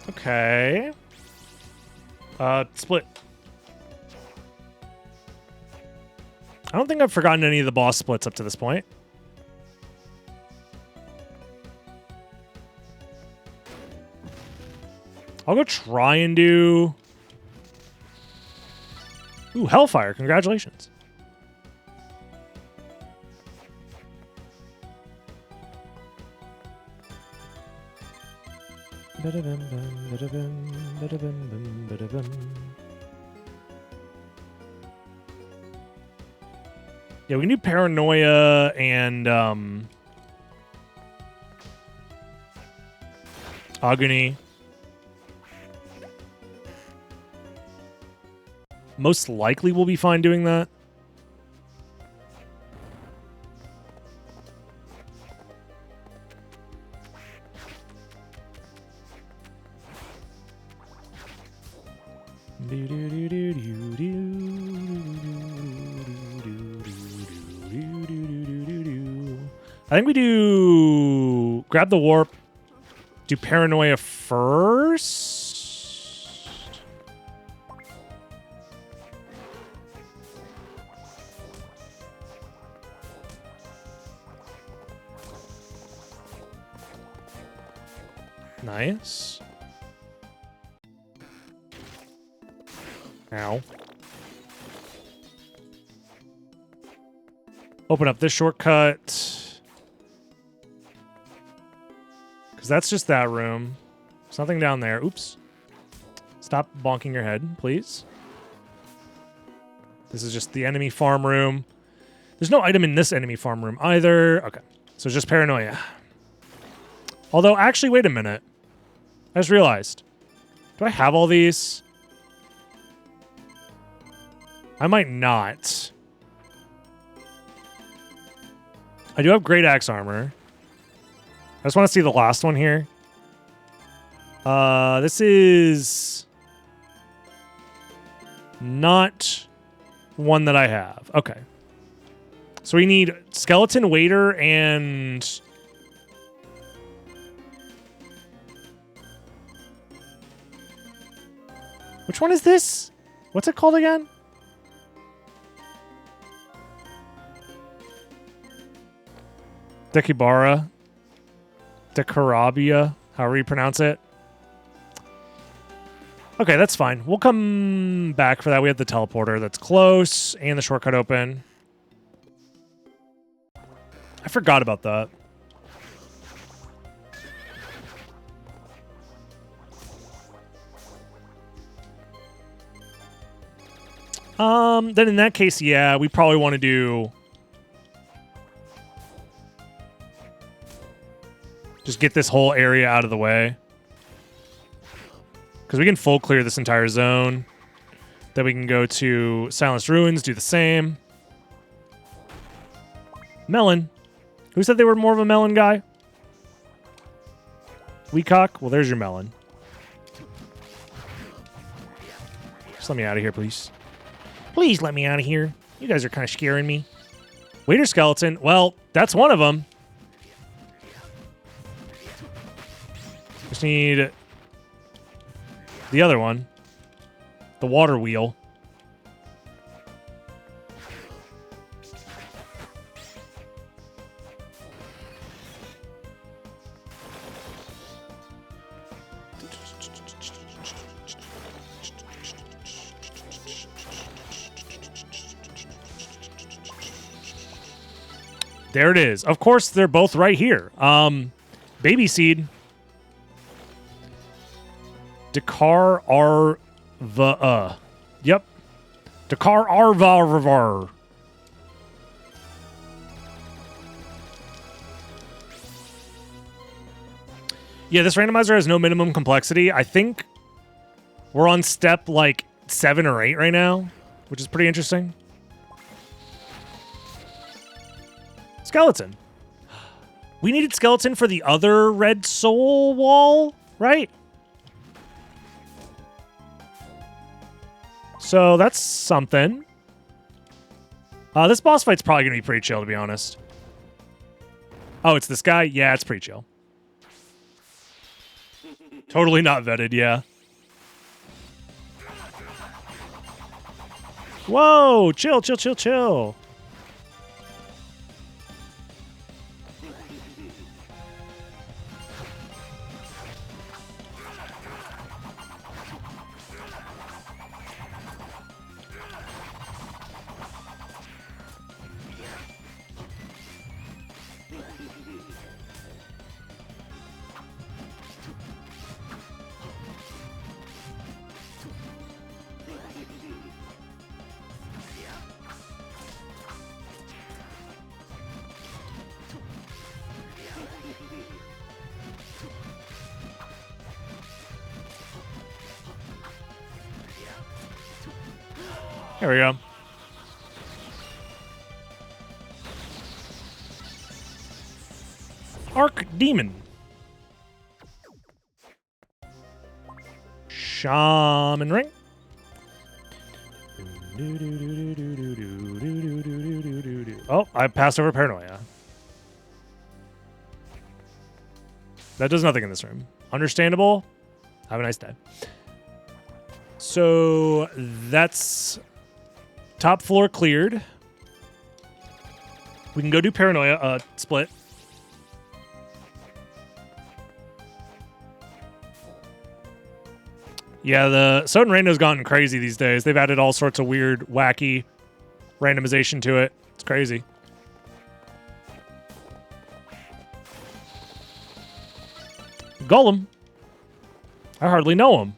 Okay. Split. I don't think I've forgotten any of the boss splits up to this point. I'll go try and do... Ooh, Hellfire. Congratulations. Yeah, we can do Paranoia and Agony. Most likely we'll be fine doing that. I think we do grab the warp, do Paranoia first. Nice. Ow. Open up this shortcut. Because that's just that room. There's nothing down there. Oops. Stop bonking your head, please. This is just the enemy farm room. There's no item in this enemy farm room either. Okay. So it's just Paranoia. Although, actually, wait a minute. I just realized. Do I have all these? I might not. I do have Great Axe Armor. I just want to see the last one here. This is not one that I have. Okay. So we need Skeleton Waiter and... Which one is this? What's it called again? Dekibara. Dekarabia, however you pronounce it. Okay, that's fine. We'll come back for that. We have the teleporter that's close and the shortcut open. I forgot about that. Then in that case, yeah, we probably want to do... Just get this whole area out of the way. Because we can full clear this entire zone. Then we can go to Silenced Ruins, do the same. Melon. Who said they were more of a melon guy? Weacock? Well, there's your melon. Just let me out of here, please. Please let me out of here. You guys are kind of scaring me. Waiter Skeleton. Well, that's one of them. Just need the other one. The water wheel. There it is. Of course, they're both right here. Baby Seed. Dakar Arva. Yep. Dakar Arva. Yeah, this randomizer has no minimum complexity. I think we're on step like 7 or 8 right now, which is pretty interesting. Skeleton. We needed skeleton for the other red soul wall, right? So that's something. This boss fight's probably going to be pretty chill, to be honest. Oh, it's this guy? Yeah, it's pretty chill. Totally not vetted, yeah. Whoa! Chill, chill, chill, chill. There we go. Arc Demon. Shaman Ring. Oh, I passed over Paranoia. That does nothing in this room. Understandable. Have a nice day. So that's top floor cleared. We can go do Paranoia split. Yeah, the Soden Rando's gotten crazy these days. They've added all sorts of weird, wacky randomization to it. It's crazy. Golem. I hardly know him.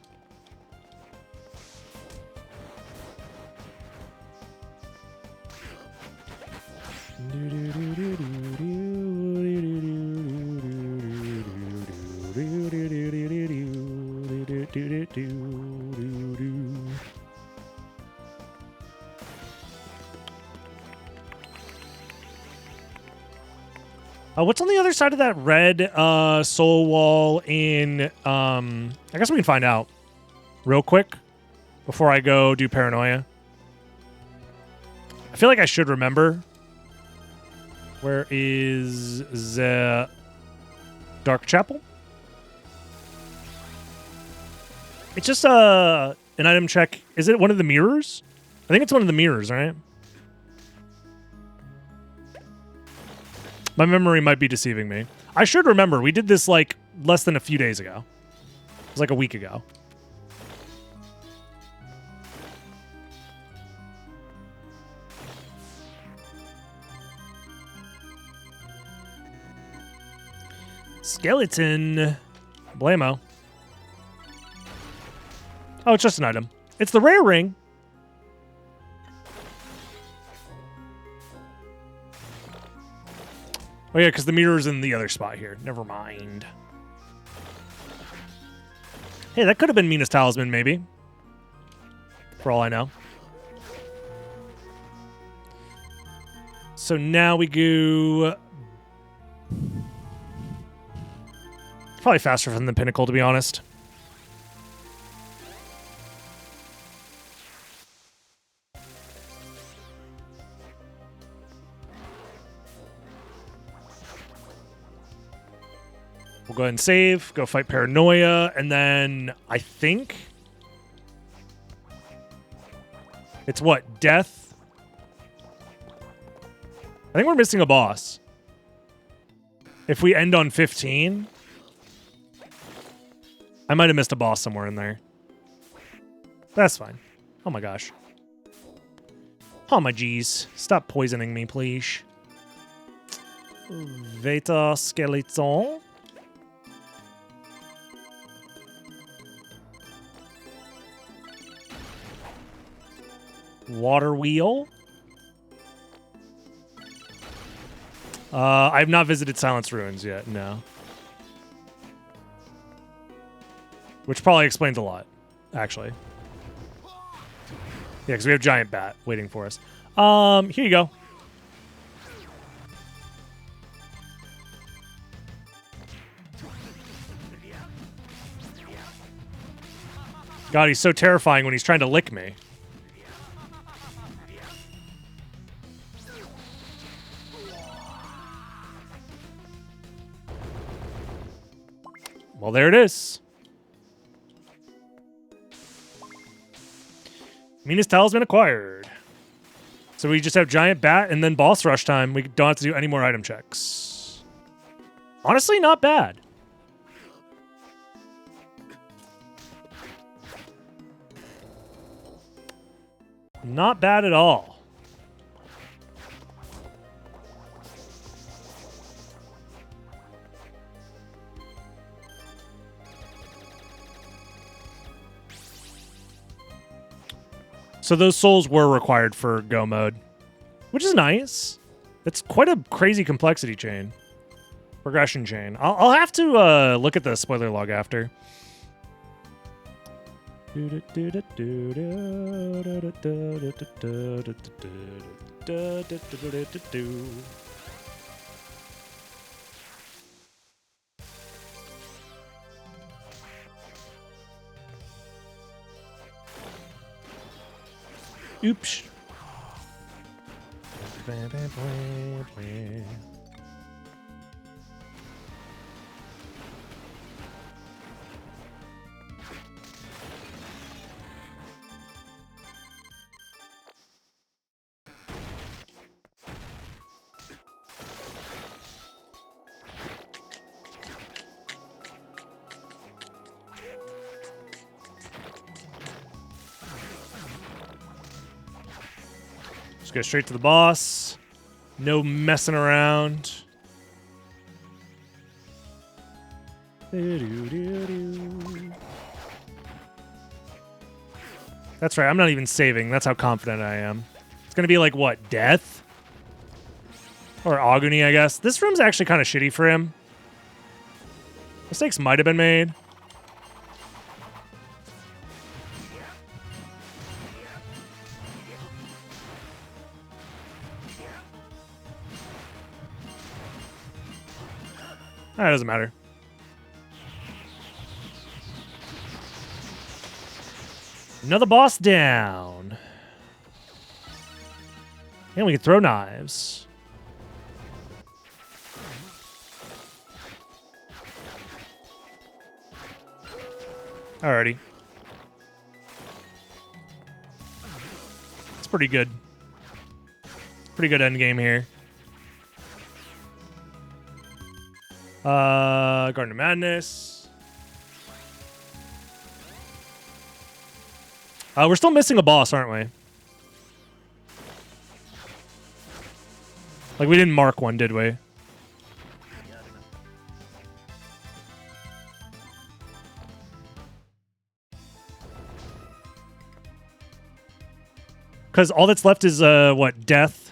What's on the other side of that red soul wall in... I guess we can find out real quick before I go do Paranoia. I feel like I should remember. Where is the Dark Chapel? It's just an item check. Is it one of the mirrors? I think it's one of the mirrors, right? My memory might be deceiving me. I should remember. We did this like less than a few days ago. It was like a week ago. Skeleton. Blammo. Oh, it's just an item. It's the rare ring. Oh, yeah, because the mirror's in the other spot here. Never mind. Hey, that could have been Mina's talisman, maybe. For all I know. So now we go... Probably faster than the Pinnacle, to be honest. We'll go ahead and save, go fight Paranoia, and then I think it's what? Death? I think we're missing a boss. If we end on 15, I might have missed a boss somewhere in there. That's fine. Oh my gosh. Oh my geez. Stop poisoning me, please. Veta Skeleton. Water wheel. I have not visited Silence Ruins yet, no. Which probably explains a lot, actually. Yeah, because we have Giant Bat waiting for us. Here you go. God, he's so terrifying when he's trying to lick me. Well, there it is. Meanest Talisman acquired. So we just have Giant Bat and then boss rush time. We don't have to do any more item checks. Honestly, not bad. Not bad at all. So those souls were required for go mode, which is nice. It's quite a crazy complexity chain. Progression chain. I'll have to look at the spoiler log after. Oops. Just go straight to the boss. No messing around. That's right, I'm not even saving. That's how confident I am. It's gonna be like, what, death? Or Agony, I guess. This room's actually kind of shitty for him. Mistakes might have been made. That doesn't matter. Another boss down. And we can throw knives. Alrighty. It's pretty good. Pretty good end game here. Garden of Madness. We're still missing a boss, aren't we? Like, we didn't mark one, did we? Because all that's left is, what, death?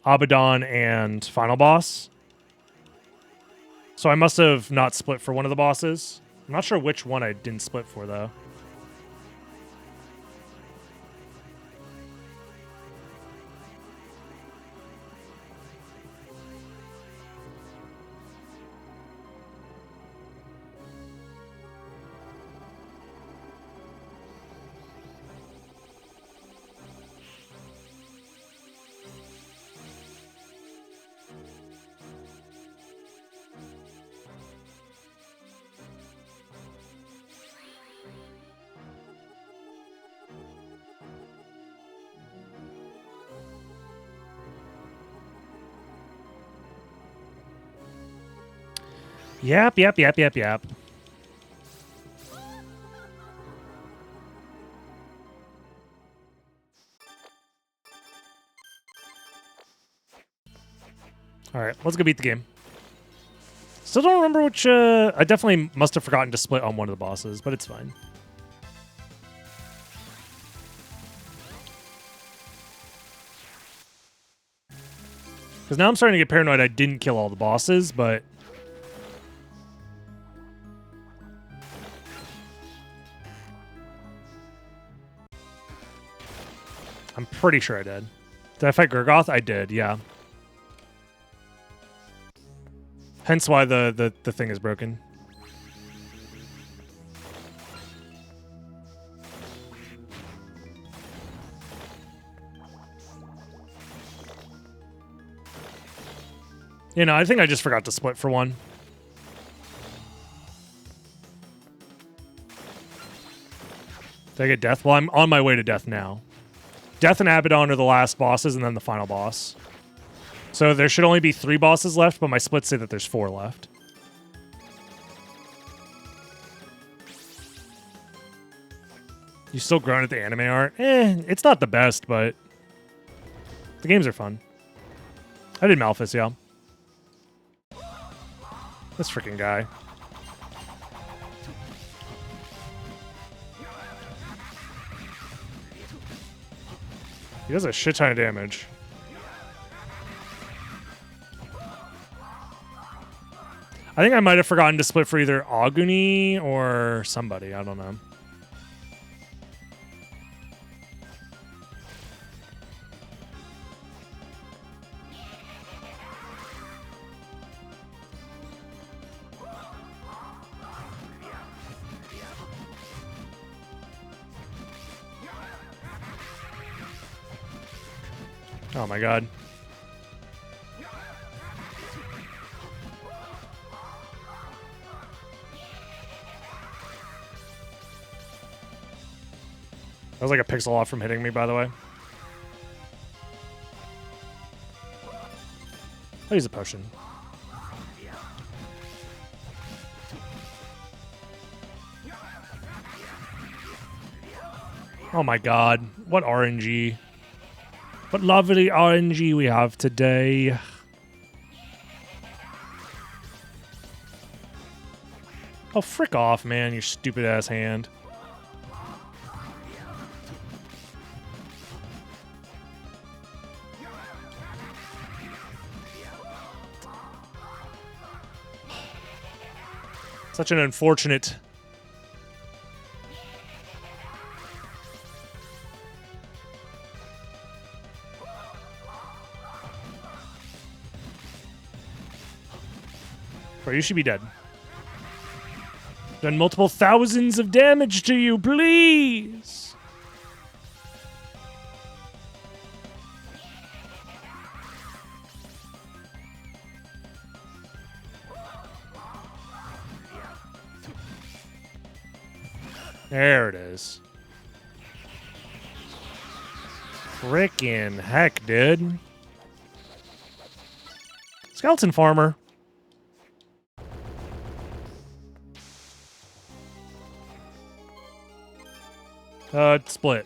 Abaddon and final boss. So I must have not split for one of the bosses. I'm not sure which one I didn't split for, though. Yep. Alright, let's go beat the game. Still don't remember which, I definitely must have forgotten to split on one of the bosses, but it's fine. Because now I'm starting to get paranoid I didn't kill all the bosses, but... I'm pretty sure I did. Did I fight Gurgoth? I did, yeah. Hence why the thing is broken. You know, I think I just forgot to split for one. Did I get death? Well, I'm on my way to death now. Death and Abaddon are the last bosses and then the final boss. So there should only be 3 bosses left, but my splits say that there's 4 left. You still groan at the anime art? It's not the best, but the games are fun. I did Malphus, yeah. This freaking guy. He does a shit ton of damage. I think I might have forgotten to split for either Aguni or somebody. I don't know. Oh my god. That was like a pixel off from hitting me, by the way. I'll use a potion. Oh my god. What RNG. What lovely RNG we have today. Oh, frick off, man, you stupid ass hand. Such an unfortunate... Bro, you should be dead. Done multiple thousands of damage to you, please! There it is. Frickin' heck, dude. Skeleton farmer. Split.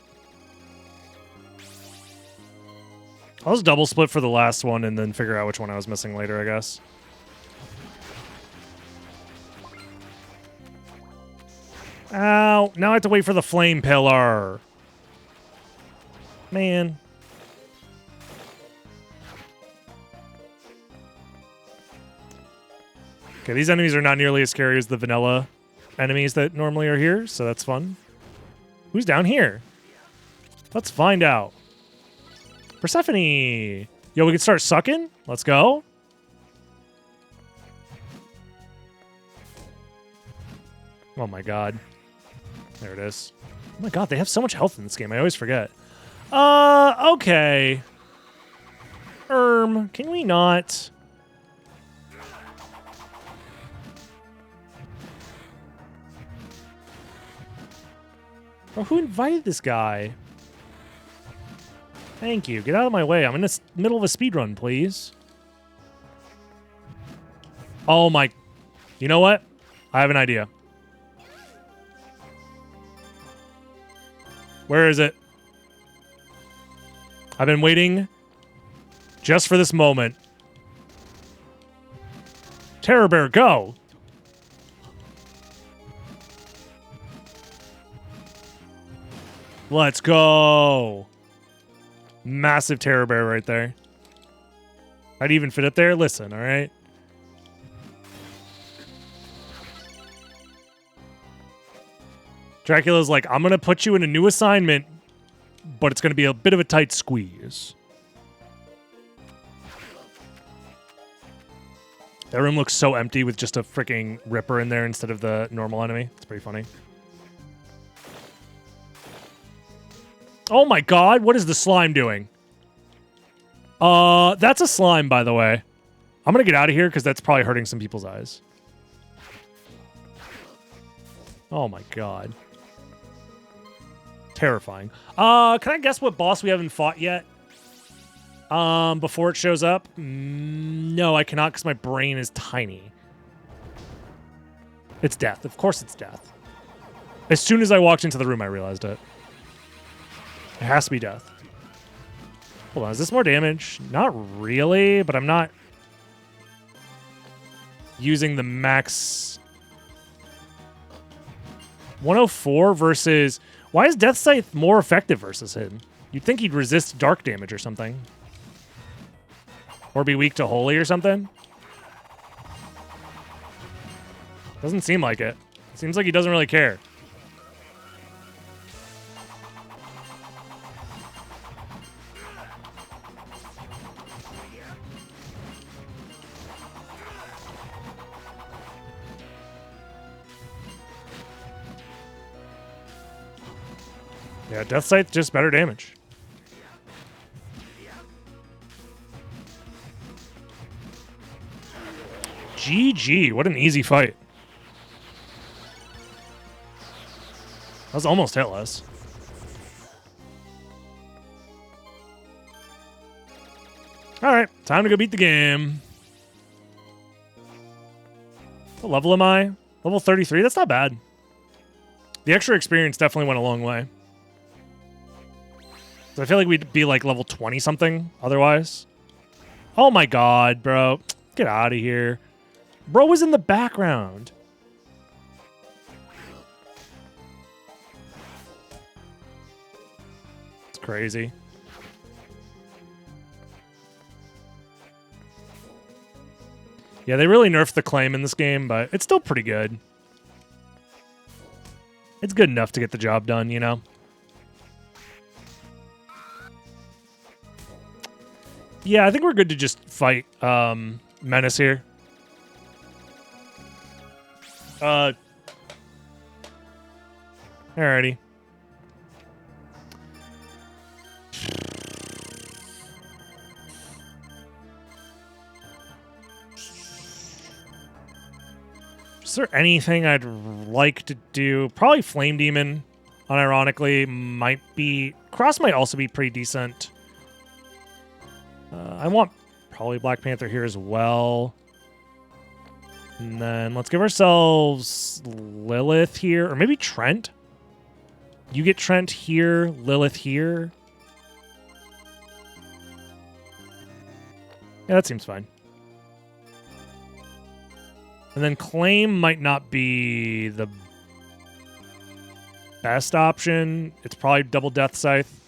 I'll just double split for the last one and then figure out which one I was missing later, I guess. Ow! Now I have to wait for the flame pillar. Man. Okay, these enemies are not nearly as scary as the vanilla enemies that normally are here, so that's fun. Who's down here? Let's find out. Persephone! Yo, we can start sucking? Let's go. Oh my god. There it is. Oh my god, they have so much health in this game. I always forget. Okay. Can we not? Oh, who invited this guy? Thank you. Get out of my way. I'm in the middle of a speedrun, please. Oh my... You know what? I have an idea. Where is it? I've been waiting just for this moment. Terror Bear, go! Let's go! Massive Terror Bear right there. I'd even fit up there. Listen, all right? Dracula's like, I'm going to put you in a new assignment, but it's going to be a bit of a tight squeeze. That room looks so empty with just a freaking Ripper in there instead of the normal enemy. It's pretty funny. Oh my god, what is the slime doing? That's a slime, by the way. I'm gonna get out of here because that's probably hurting some people's eyes. Oh my god. Terrifying. Can I guess what boss we haven't fought yet? Before it shows up? No, I cannot because my brain is tiny. It's death. Of course it's death. As soon as I walked into the room, I realized it. It has to be death. Hold on, is this more damage? Not really, but I'm not using the max. 104 versus... Why is Death Scythe more effective versus him? You'd think he'd resist dark damage or something. Or be weak to holy or something. Doesn't seem like it. Seems like he doesn't really care. Yeah, Death Scythe, just better damage. GG, what an easy fight. That was almost hitless. Alright, time to go beat the game. What level am I? Level 33? That's not bad. The extra experience definitely went a long way. So I feel like we'd be like level 20 something otherwise. Oh my god, bro. Get out of here. Bro was in the background. It's crazy. Yeah, they really nerfed the claim in this game, but it's still pretty good. It's good enough to get the job done, you know? Yeah, I think we're good to just fight Menace here. Alrighty. Is there anything I'd like to do? Probably Flame Demon, unironically, might be... Cross might also be pretty decent. I want probably Black Panther here as well. And then let's give ourselves Lilith here. Or maybe Trent. You get Trent here, Lilith here. Yeah, that seems fine. And then Claim might not be the best option. It's probably double Death Scythe.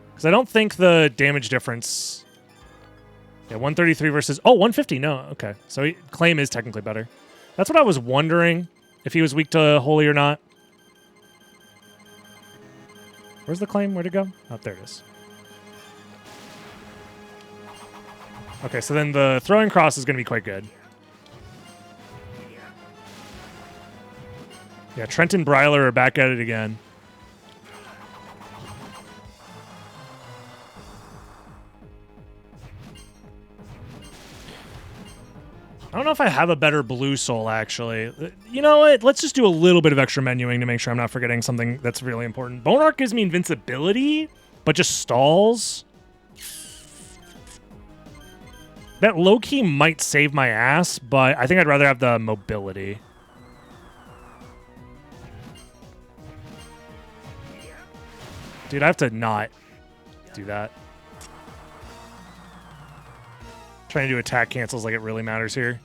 Because I don't think the damage difference... Yeah, 133 versus... Oh, 150. No, okay. So Claim is technically better. That's what I was wondering, if he was weak to Holy or not. Where's the Claim? Where'd it go? Oh, there it is. Okay, so then the Throwing Cross is going to be quite good. Yeah, Trent and Bryler are back at it again. I don't know if I have a better blue soul, actually. You know what? Let's just do a little bit of extra menuing to make sure I'm not forgetting something that's really important. Bone Arc gives me invincibility, but just stalls. That low-key might save my ass, but I think I'd rather have the mobility. Dude, I have to not do that. Trying to do attack cancels like it really matters here.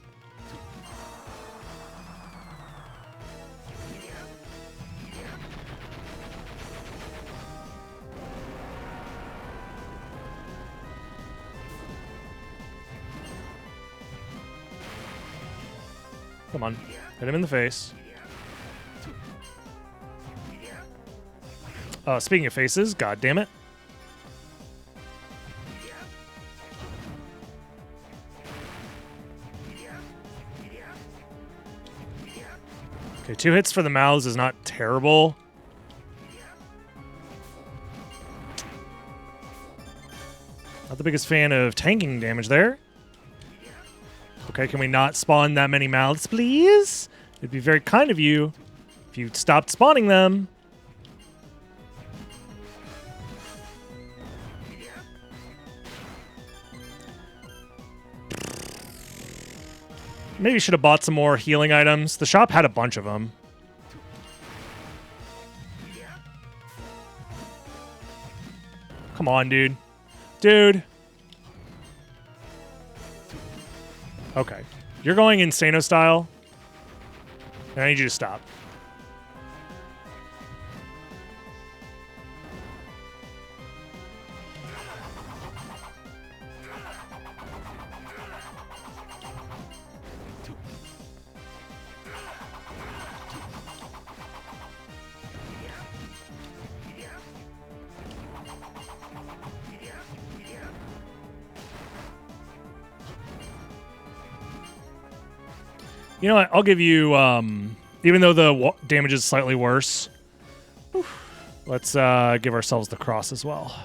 Come on. Hit him in the face. Speaking of faces, god damn it. Okay, 2 hits for the mouths is not terrible. Not the biggest fan of tanking damage there. Okay, can we not spawn that many mouths, please? It'd be very kind of you if you stopped spawning them. Maybe should have bought some more healing items. The shop had a bunch of them. Come on, dude. Dude. Okay. You're going Insano style. And I need you to stop. You know what? I'll give you, even though the damage is slightly worse, let's give ourselves the cross as well.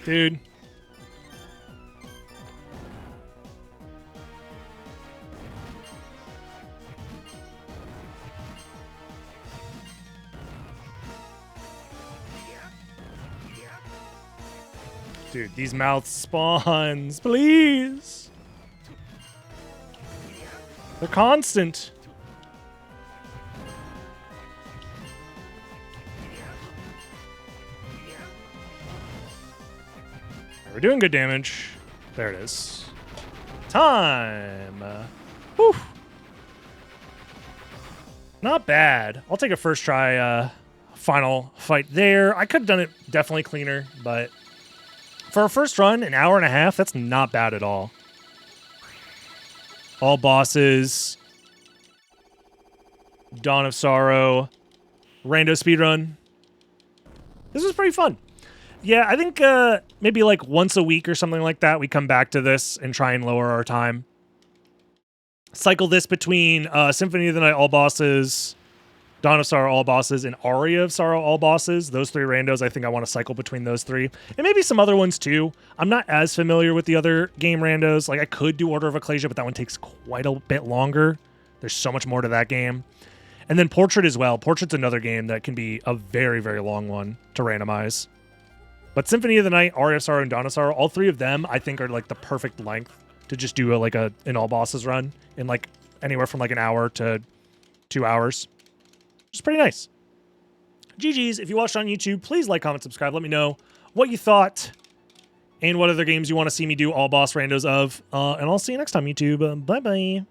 Dude. Dude, these mouth spawns, please. They're constant. We're doing good damage. There it is. Time. Whew. Not bad. I'll take a first try final fight there. I could have done it definitely cleaner, but for a first run, an hour and a half, that's not bad at all. All bosses. Dawn of Sorrow. Rando Speedrun. This was pretty fun. Yeah, I think maybe like once a week or something like that, we come back to this and try and lower our time. Cycle this between Symphony of the Night all bosses, Dawn of Sorrow all bosses, and Aria of Sorrow all bosses. Those 3 randos, I think I want to cycle between those 3. And maybe some other ones too. I'm not as familiar with the other game randos. Like I could do Order of Ecclesia, but that one takes quite a bit longer. There's so much more to that game. And then Portrait as well. Portrait's another game that can be a very, very long one to randomize. But Symphony of the Night, Aria of Sorrow, and Dawn of Sorrow, all 3 of them I think are like the perfect length to just do an all bosses run in like anywhere from like an hour to 2 hours. It's pretty nice. GG's. If you watched on YouTube, please like, comment, subscribe. Let me know what you thought and what other games you want to see me do all boss randos of. And I'll see you next time, YouTube. Bye-bye.